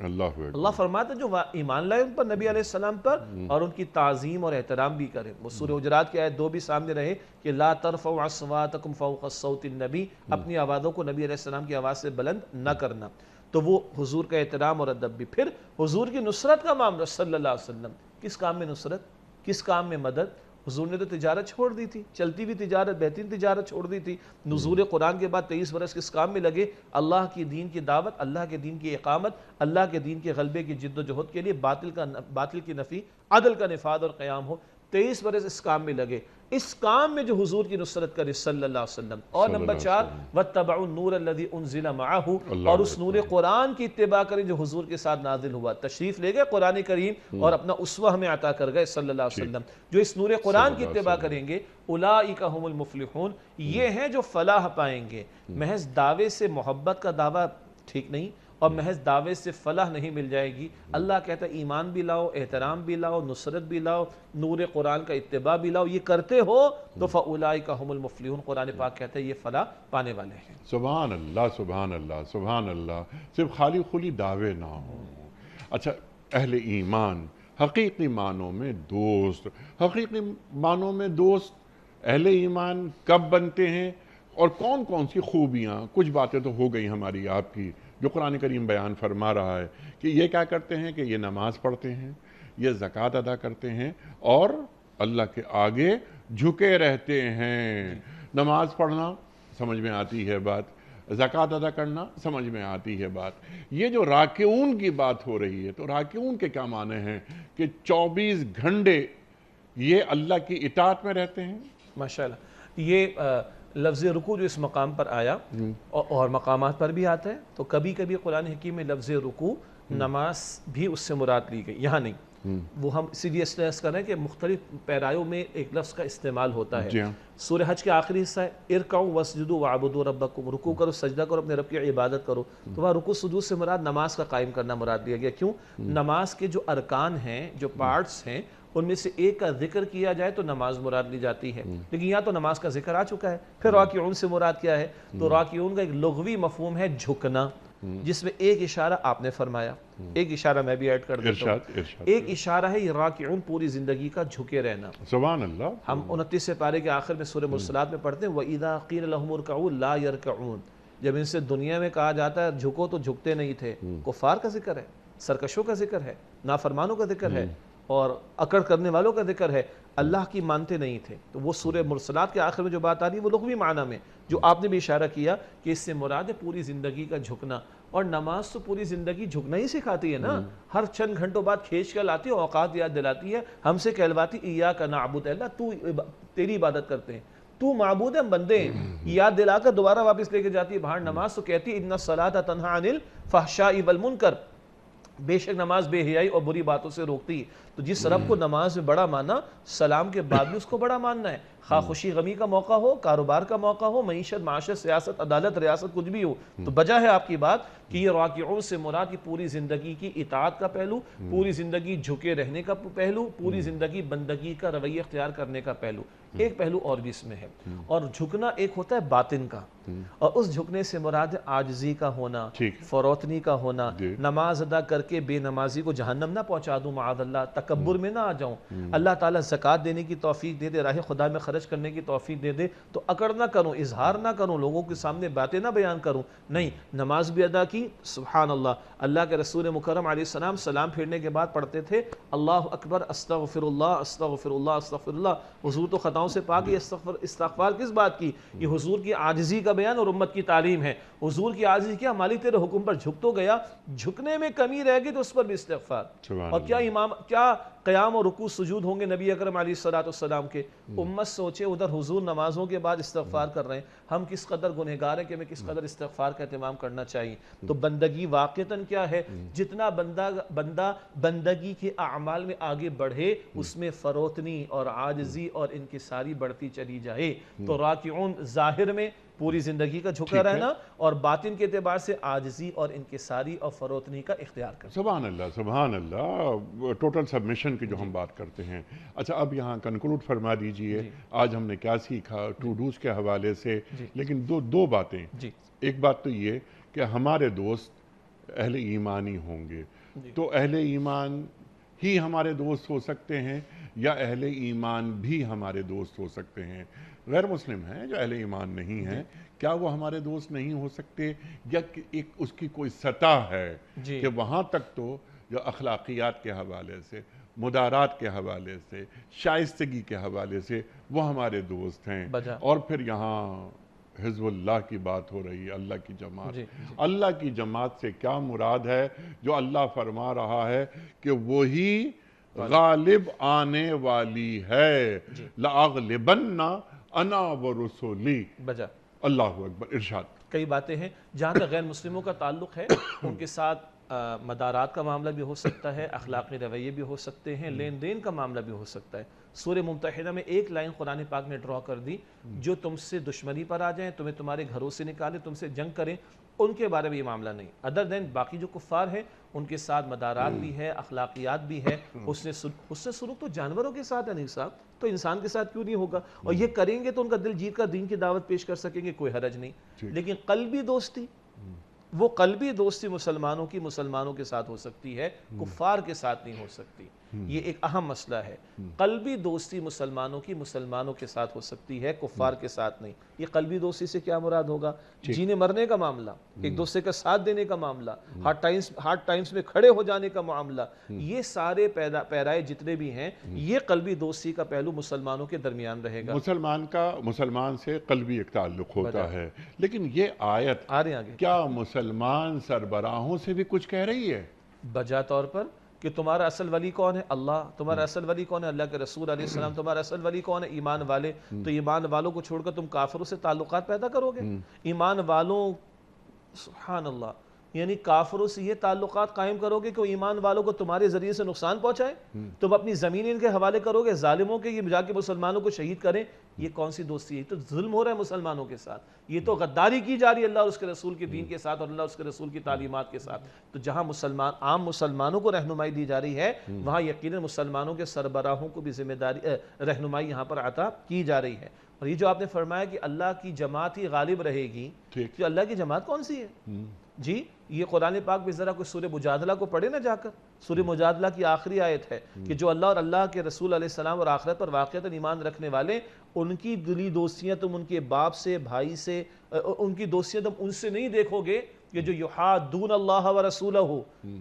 اللہ فرماتا ہے جو ایمان لائے ان پر، نبی علیہ السلام پر، اور ان کی تعظیم اور احترام بھی کرے۔ وہ سورہ حجرات کی آیت 2 بھی سامنے رہے کہ لا ترفعوا اصواتکم فوق صوت النبی، اپنی آوازوں کو نبی علیہ السلام کی آواز سے بلند نہ کرنا۔ تو وہ حضور کا احترام اور ادب بھی۔ پھر حضور کی نصرت کا معاملہ صلی اللہ علیہ وسلم، کس کام میں نصرت، کس کام میں مدد؟ حضور نے تو تجارت چھوڑ دی تھی، چلتی ہوئی تجارت، بہترین تجارت چھوڑ دی تھی۔ نزول قرآن کے بعد 23 برس کس کام میں لگے؟ اللہ کی دین کی دعوت، اللہ کے دین کی اقامت، اللہ کے دین کے غلبے کی جد و جہد کے لیے، باطل کی نفی، عدل کا نفاذ اور قیام ہو۔ 23 برس اس کام میں لگے، اس کام میں جو حضور کی نصرت کرے صلی اللہ علیہ وسلم۔ اور نمبر 4 وَاتَّبَعُوا النُّورَ الَّذِي أُنزِلَ مَعَهُ، اور اس نور قرآن کی اتباع کریں جو حضور کے ساتھ نازل ہوا۔ تشریف لے گئے قرآن کریم اور اپنا اسوہ ہمیں عطا کر گئے صلی اللہ علیہ وسلم۔ جو اس نور قرآن کی اتباع کریں گے اولئک هم المفلحون، یہ ہیں جو فلاح پائیں گے۔ محض دعوے سے محبت کا دعویٰ ٹھیک نہیں، اور محض دعوے سے فلاح نہیں مل جائے گی۔ اللہ کہتا ہے ایمان بھی لاؤ، احترام بھی لاؤ، نصرت بھی لاؤ، نور قرآن کا اتباع بھی لاؤ۔ یہ کرتے ہو تو فَأُولَئِكَ هُمُ الْمُفْلِحُونَ، قرآن پاک کہتا ہے یہ فلاح پانے والے ہیں۔ سبحان اللہ، سبحان اللہ، سبحان اللہ۔ صرف خالی خلی دعوے نہ ہوں۔ اچھا، اہل ایمان حقیقی معنوں میں دوست، حقیقی معنوں میں دوست اہل ایمان کب بنتے ہیں اور کون کون سی خوبیاں؟ کچھ باتیں تو ہو گئی ہماری آپ کی جو قرآن کریم بیان فرما رہا ہے کہ یہ کیا کرتے ہیں کہ یہ نماز پڑھتے ہیں، یہ زکوٰۃ ادا کرتے ہیں، اور اللہ کے آگے جھکے رہتے ہیں۔ نماز پڑھنا سمجھ میں آتی ہے بات، زکوٰۃ ادا کرنا سمجھ میں آتی ہے بات۔ یہ جو راکعون کی بات ہو رہی ہے، تو راکعون کے کیا معنی ہیں؟ کہ 24 گھنٹے یہ اللہ کی اطاعت میں رہتے ہیں۔ ماشاءاللہ، یہ لفظ رکوع جو اس مقام پر آیا اور مقامات پر بھی آتا ہے، تو کبھی کبھی قرآن حکیم میں لفظ رکوع نماز بھی اس سے مراد لی گئی، یہاں نہیں۔ وہ ہم اسی لیے اسٹریس کر رہے ہیں کہ مختلف پیرایوں میں ایک لفظ کا استعمال ہوتا ہے۔ سورہ حج کے آخری حصہ ہے ارکعوا واسجدوا واعبدوا ربکم، رکوع کرو، سجدہ کرو، اپنے رب کی عبادت کرو۔ تو وہاں رکوع سجود سے مراد نماز کا قائم کرنا مراد لیا گیا۔ کیوں؟ نماز کے جو ارکان ہیں، جو پارٹس ہیں، ان میں سے ایک کا ذکر کیا جائے تو نماز مراد لی جاتی ہے، لیکن یہاں تو نماز کا ذکر آ چکا ہے۔ پھر راکعون سے مراد کیا ہے؟ تو راکعون کا ایک لغوی مفہوم ہے جھکنا، جس میں ایک اشارہ آپ نے فرمایا، ایک اشارہ میں بھی ایڈ کر دیتا ہوں۔ ایک اشارہ ہے یہ راکعون پوری زندگی کا جھکے رہنا۔ سبحان اللہ۔ ہم 29 سے پارے کے آخر میں سورہ مرسلات میں پڑھتے ہیں وَإِذَا قِيلَ لَهُمُ ارْكَعُوا لَا يَرْكَعُونَ، جب ان سے دنیا میں کہا جاتا ہے جھکو تو جھکتے نہیں تھے۔ کفار کا ذکر ہے، سرکشوں کا ذکر ہے، نافرمانوں کا ذکر ہے، اور اکڑ کرنے والوں کا ذکر ہے، اللہ کی مانتے نہیں تھے۔ تو وہ سورہ مرسلات کے آخر میں جو بات آ رہی ہے وہ لغوی معنی میں، جو آپ نے بھی اشارہ کیا کہ اس سے مراد ہے پوری زندگی کا جھکنا۔ اور نماز تو پوری زندگی جھکنا ہی سکھاتی ہے نا، ہر چند گھنٹوں بعد کھینچ کر لاتی ہے، اوقات یاد دلاتی ہے، ہم سے کہلواتی ایاک نعبد، اللہ تو تیری عبادت کرتے ہیں، تو معبود ہے، ہم بندے ہیں، یاد دلا کر دوبارہ واپس لے کے جاتی ہے باہر نماز، تو کہتی ہے ان الصلاۃ تنہی عن الفحشاء والمنکر، بے شک نماز بے حیائی اور بری باتوں سے روکتی ہے۔ تو جس رب کو نماز میں بڑا مانا، سلام کے بعد بھی اس کو بڑا ماننا ہے، خواہ خوشی غمی کا موقع ہو، کاروبار کا موقع ہو، معیشت، معاشرت، سیاست، عدالت، ریاست، کچھ بھی ہو۔ تو وجہ ہے آپ کی بات کہ یہ راکعون سے مراد کی پوری زندگی کی اطاعت کا پہلو، پوری زندگی جھکے رہنے کا پہلو، پوری زندگی بندگی کا رویہ اختیار کرنے کا پہلو۔ ایک پہلو اور بھی اس میں ہے، اور جھکنا ایک ہوتا ہے باطن کا، اور اس جھکنے سے مراد عاجزی کا ہونا، فروتنی کا ہونا، نماز ادا کر کے بے نمازی کو جہنم نہ پہنچا دوں معاذ اللہ، تکبر میں نہ آ جاؤں، اللہ تعالیٰ زکوٰۃ دینے کی توفیق دے دے، راہ خدا میں خرچ کرنے کی توفیق دے دے تو اکڑ نہ کروں، اظہار نہ کروں، لوگوں کے سامنے باتیں نہ بیان کروں، نہیں، نماز بھی ادا کی، سبحان اللہ، اللہ کے رسول مکرم علیہ السلام سلام پھیرنے کے بعد پڑھتے تھے اللہ اکبر، استغفر اللہ، استغفر اللہ، استغفر اللہ، حضور تو خطاؤں سے پاک، یہ استغفار کس بات کی؟ یہ حضور کی عاجزی کا بیان اور امت کی تعلیم ہے۔ حضور کی عاجزی کیا؟ مالک تیرے حکم پر جھک تو گیا، جھکنے میں کمی رہ گئی تو اس پر بھی استغفار، اور کیا قیام اور رکوع سجود ہوں گے نبی اکرم علیہ السلام کے؟ امت سوچے ادھر حضور نمازوں کے بعد استغفار کر رہے ہیں، ہم کس قدر گنہگار ہیں کہ ہمیں کس قدر استغفار کا اہتمام کرنا چاہیے۔ تو بندگی واقعتاً کیا ہے؟ جتنا بندہ بندگی کے اعمال میں آگے بڑھے، اس میں فروتنی اور عاجزی اور انکساری بڑھتی چلی جائے۔ تو راکعون ظاہر میں پوری زندگی کا جھکا رہنا، اور باطن کے اعتبار سے عاجزی اور انکساری اور فروتنی کا اختیار کرنا۔ سبحان اللہ، سبحان اللہ، ٹوٹل سبمیشن کی جو ہم بات کرتے ہیں۔ اچھا، اب یہاں کنکلوڈ فرما دیجئے، آج ہم نے کیا سیکھا ٹو ڈوز کے حوالے سے، لیکن دو باتیں۔ ایک بات تو یہ کہ ہمارے دوست اہل ایمانی ہوں گے، تو اہل ایمان ہی ہمارے دوست ہو سکتے ہیں، یا اہل ایمان بھی ہمارے دوست ہو سکتے ہیں؟ غیر مسلم ہیں جو اہل ایمان نہیں ہیں، کیا وہ ہمارے دوست نہیں ہو سکتے؟ یا ایک اس کی کوئی سطح ہے کہ وہاں تک تو جو اخلاقیات کے حوالے سے، مدارات کے حوالے سے، شائستگی کے حوالے سے وہ ہمارے دوست ہیں، اور پھر یہاں حزب اللہ کی بات ہو رہی ہے، اللہ کی جماعت۔ اللہ کی جماعت سے کیا مراد ہے؟ جو اللہ فرما رہا ہے کہ وہی غالب آنے والی ہے، لَأَغْلِبَنَّ انا ورسولی، اللہ اکبر، ارشاد۔ کئی باتیں ہیں جہاں تک غیر مسلموں کا تعلق ہے، ان کے ساتھ مدارات کا معاملہ بھی ہو سکتا ہے، اخلاقی رویے بھی ہو سکتے ہیں، لین دین کا معاملہ بھی ہو سکتا ہے۔ سورہ ممتحنہ میں ایک لائن قرآن پاک نے ڈرا کر دی، جو تم سے دشمنی پر آ جائیں، تمہیں تمہارے گھروں سے نکالیں، تم سے جنگ کریں، ان کے بارے میں یہ معاملہ نہیں۔ ادر دین باقی جو کفار ہیں ان کے ساتھ مدارات بھی ہے، اخلاقیات بھی ہے، حسن سلوک تو جانوروں کے ساتھ ہے نہیں صاحب، تو انسان کے ساتھ کیوں نہیں ہوگا؟ اور یہ کریں گے تو ان کا دل جیت کر دین کی دعوت پیش کر سکیں گے، کوئی حرج نہیں۔ لیکن قلبی دوستی، وہ قلبی دوستی مسلمانوں کے ساتھ ہو سکتی ہے، کفار کے ساتھ نہیں ہو سکتی۔ یہ ایک اہم مسئلہ ہے۔ قلبی دوستی مسلمانوں کے ساتھ ہو سکتی ہے، کفار کے ساتھ نہیں۔ یہ قلبی دوستی سے کیا مراد ہوگا؟ جینے مرنے کا معاملہ، ایک دوسرے کا ساتھ دینے کا معاملہ، ہارڈ ٹائمز میں کھڑے ہو جانے کا معاملہ، یہ سارے پیرائے جتنے بھی ہیں، یہ قلبی دوستی کا پہلو مسلمانوں کے درمیان رہے گا۔ مسلمان سے قلبی ایک تعلق ہوتا ہے، لیکن یہ آیت کیا مسلمان سربراہوں سے بھی کچھ کہہ رہی ہے؟ بجا طور پر کہ تمہارا اصل ولی کون ہے؟ اللہ۔ تمہارا اصل ولی کون ہے؟ اللہ کے رسول علیہ السلام۔ تمہارا اصل ولی کون ہے؟ ایمان والے۔ تو ایمان والوں کو چھوڑ کر تم کافروں سے تعلقات پیدا کرو گے؟ ایمان والوں، سبحان اللہ، یعنی کافروں سے یہ تعلقات قائم کرو گے کہ وہ ایمان والوں کو تمہارے ذریعے سے نقصان پہنچائے؟ تم اپنی زمین ان کے حوالے کرو گے، ظالموں کے، یہ جا کے مسلمانوں کو شہید کریں؟ یہ کون سی دوستی ہے؟ یہ تو ظلم ہو رہا ہے مسلمانوں کے ساتھ، یہ تو غداری کی جا رہی ہے اللہ اور اس کے رسول کے دین کے ساتھ، اور اللہ اور اس کے رسول کی تعلیمات کے ساتھ۔ تو جہاں عام مسلمانوں کو رہنمائی دی جا رہی ہے، وہاں یقیناً مسلمانوں کے سربراہوں کو بھی ذمہ داری رہنمائی یہاں پر عطا کی جا رہی ہے۔ اور یہ جو آپ نے فرمایا کہ اللہ کی جماعت ہی غالب رہے گی، تو اللہ کی جماعت کون سی ہے؟ جی یہ قرآن پاک بھی ذرا کوئی سورہ مجادلہ کو پڑھے نہ جا کر، سورہ مجادلہ کی آخری آیت ہے کہ جو اللہ اور اللہ کے رسول علیہ السلام اور آخرت پر واقعتاً ایمان رکھنے والے، ان کی دلی دوستیاں تم ان کے باپ سے، بھائی سے، ان کی دوستیاں تم ان سے نہیں دیکھو گے کہ جو یحادون اللہ و رسولہ،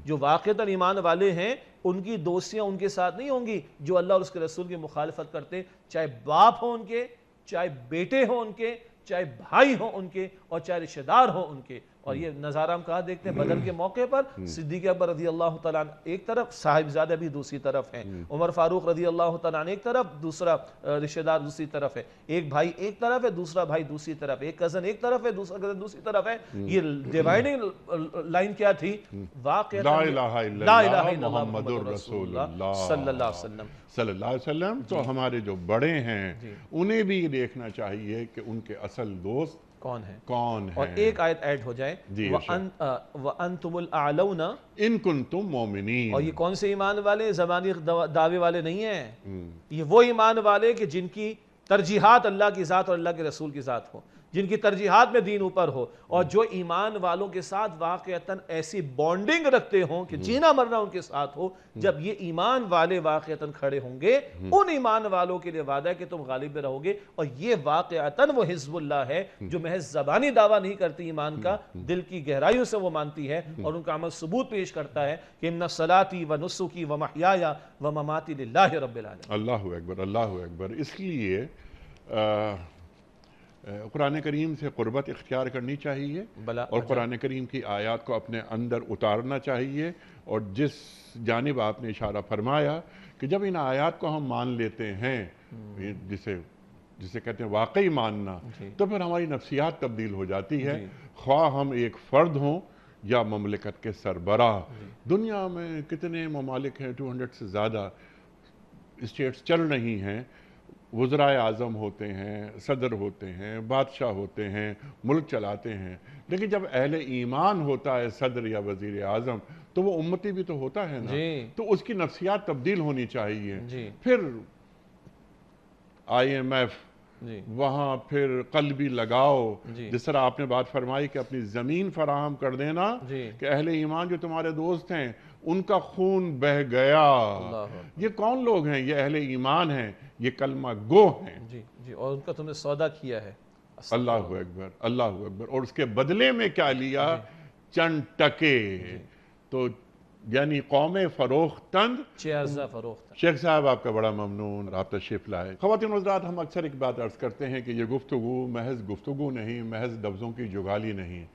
جو واقعتاً ایمان والے ہیں، ان کی دوستیاں ان کے ساتھ نہیں ہوں گی جو اللہ اور اس کے رسول کی مخالفت کرتے، چاہے باپ ہوں ان کے، چاہے بیٹے ہوں ان کے، چاہے بھائی ہوں ان کے، اور چاہے رشتہ دار ہوں ان کے۔ اور یہ نظارہ ہم کہاں دیکھتے ہیں؟ بدر کے موقع پر صدیق اکبر رضی اللہ تعالیٰ عنہ ایک طرف، صاحبزادہ بھی دوسری طرف ہیں، عمر فاروق رضی اللہ تعالیٰ عنہ ایک طرف، دوسرا رشتہ دار دوسری طرف ہے، ایک بھائی ایک طرف ہے، دوسرا بھائی دوسری طرف، ایک کزن ایک طرف ہے، دوسرا کزن دوسری طرف ہے۔ یہ ڈیوائڈنگ لائن کیا تھی؟ واقعہ لا الہ الا اللہ محمد الرسول اللہ صلی اللہ علیہ وسلم صلی اللہ علیہ وسلم۔ تو ہمارے جو بڑے ہیں انہیں بھی دیکھنا چاہیے کہ ان کے اصل دوست کون ہے، کون ہے۔ اور ایک آیت ایڈ ہو جائے، وَأَنْتُمُ الْأَعْلَوْنَ، ان کنتم مومنین۔ اور یہ کون سے ایمان والے؟ زبانی دعوے والے نہیں ہیں، یہ وہ ایمان والے کہ جن کی ترجیحات اللہ کی ذات اور اللہ کے رسول کی ذات ہو، جن کی ترجیحات میں دین اوپر ہو، اور جو ایمان والوں کے ساتھ واقعتاً ایسی بانڈنگ رکھتے ہوں کہ جینا مرنا ان کے ساتھ ہو۔ جب یہ ایمان والے واقعتاً کھڑے ہوں گے، ان ایمان والوں کے لیے وعدہ ہے کہ تم غالب رہو گے، اور یہ واقعتاً وہ حزب اللہ ہے جو محض زبانی دعویٰ نہیں کرتی ایمان کا، دل کی گہرائیوں سے وہ مانتی ہے اور ان کا عمل ثبوت پیش کرتا ہے کہ ان صلاتی و نسکی و محیای و مماتی للہ رب العالمین۔ اللہ اکبر، اللہ اکبر۔ اس لیے قرآن کریم سے قربت اختیار کرنی چاہیے اور قرآن کریم کی آیات کو اپنے اندر اتارنا چاہیے، اور جس جانب آپ نے اشارہ فرمایا کہ جب ان آیات کو ہم مان لیتے ہیں، جسے کہتے ہیں واقعی ماننا، تو پھر ہماری نفسیات تبدیل ہو جاتی ہے، خواہ ہم ایک فرد ہوں یا مملکت کے سربراہ۔ دنیا میں کتنے ممالک ہیں، 200 سے زیادہ اسٹیٹس چل رہی ہیں، وزرائے اعظم ہوتے ہیں، صدر ہوتے ہیں، بادشاہ ہوتے ہیں، ملک چلاتے ہیں، لیکن جب اہل ایمان ہوتا ہے صدر یا وزیر اعظم تو وہ امتی بھی تو ہوتا ہے نا، تو اس کی نفسیات تبدیل ہونی چاہیے۔ پھر IMF، وہاں پھر قلبی لگاؤ، جس طرح آپ نے بات فرمائی کہ اپنی زمین فراہم کر دینا کہ اہل ایمان جو تمہارے دوست ہیں ان کا خون بہ گیا۔ یہ کون لوگ ہیں؟ یہ اہل ایمان ہیں، یہ کلمہ گو ہیں، اور ان کا تم نے سودا کیا ہے۔ اللہ اکبر، اللہ اکبر۔ اور اس کے بدلے میں کیا لیا؟ چند ٹکے۔ تو یعنی قوم فروختند، شیخ صاحب آپ کا بڑا ممنون، آپ تشریف لائے۔ خواتین و حضرات، ہم اکثر ایک بات عرض کرتے ہیں کہ یہ گفتگو محض گفتگو نہیں، محض لفظوں کی جگالی نہیں۔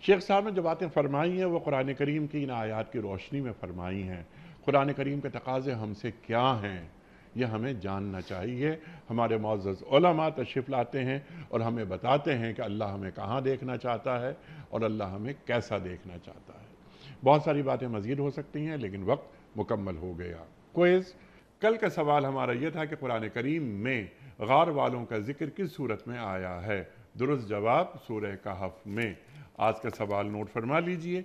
شیخ صاحب نے جو باتیں فرمائی ہیں وہ قرآن کریم کی ان آیات کی روشنی میں فرمائی ہیں۔ قرآن کریم کے تقاضے ہم سے کیا ہیں یہ ہمیں جاننا چاہیے۔ ہمارے معزز علماء تشریف لاتے ہیں اور ہمیں بتاتے ہیں کہ اللہ ہمیں کہاں دیکھنا چاہتا ہے اور اللہ ہمیں کیسا دیکھنا چاہتا ہے۔ بہت ساری باتیں مزید ہو سکتی ہیں لیکن وقت مکمل ہو گیا۔ کوئز، کل کا سوال ہمارا یہ تھا کہ قرآن کریم میں غار والوں کا ذکر کس صورت میں آیا ہے؟ درست جواب سورہ کہف میں۔ آج کا سوال نوٹ فرما لیجئے۔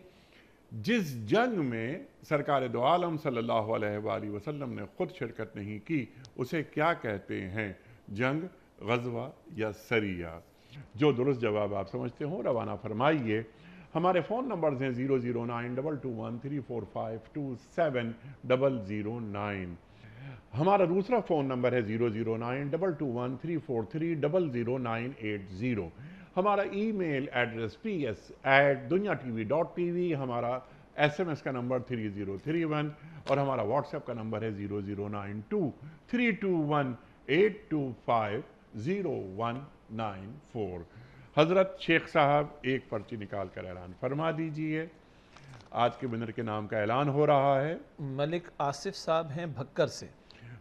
جس جنگ میں سرکار دو عالم صلی اللہ علیہ وآلہ وسلم نے خود شرکت نہیں کی اسے کیا کہتے ہیں؟ جنگ، غزوہ یا سریہ؟ جو درست جواب آپ سمجھتے ہوں روانہ فرمائیے۔ ہمارے فون نمبرز ہیں 0092213452709۔ ہمارا دوسرا فون نمبر ہے 009221343000980۔ ہمارا ای میل ایڈریس ps@duniatv.tv، ہمارا SMS کا نمبر 3031، اور ہمارا واٹس ایپ کا نمبر ہے 00923258250194۔ حضرت شیخ صاحب ایک پرچی نکال کر اعلان فرما دیجئے۔ آج کے ونر کے نام کا اعلان ہو رہا ہے۔ ملک آصف صاحب ہیں بھکر سے۔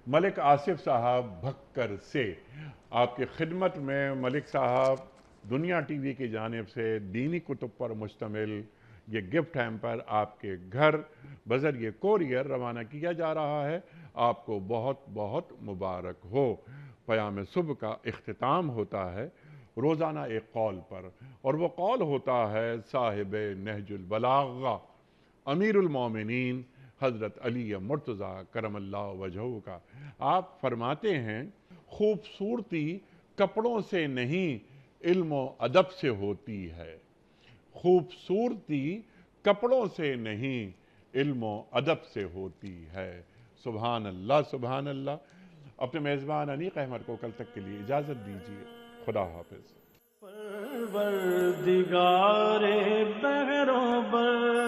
ملک آصف صاحب بھکر سے آپ کی خدمت میں ملک صاحب دنیا ٹی وی کی جانب سے دینی کتب پر مشتمل یہ گفٹ ہیمپر آپ کے گھر بذریعہ کوریئر روانہ کیا جا رہا ہے۔ آپ کو بہت بہت مبارک ہو۔ پیام صبح کا اختتام ہوتا ہے روزانہ ایک قول پر، اور وہ قول ہوتا ہے صاحب نہج البلاغہ امیر المومنین حضرت علی مرتضیٰ کرم اللہ وجہہ کا۔ آپ فرماتے ہیں خوبصورتی کپڑوں سے نہیں علم و ادب سے ہوتی ہے۔ خوبصورتی کپڑوں سے نہیں علم و ادب سے ہوتی ہے۔ سبحان اللہ، سبحان اللہ۔ اپنے میزبان انیق احمد کو کل تک کے لیے اجازت دیجیے۔ خدا حافظ۔ پروردگار بحروں پر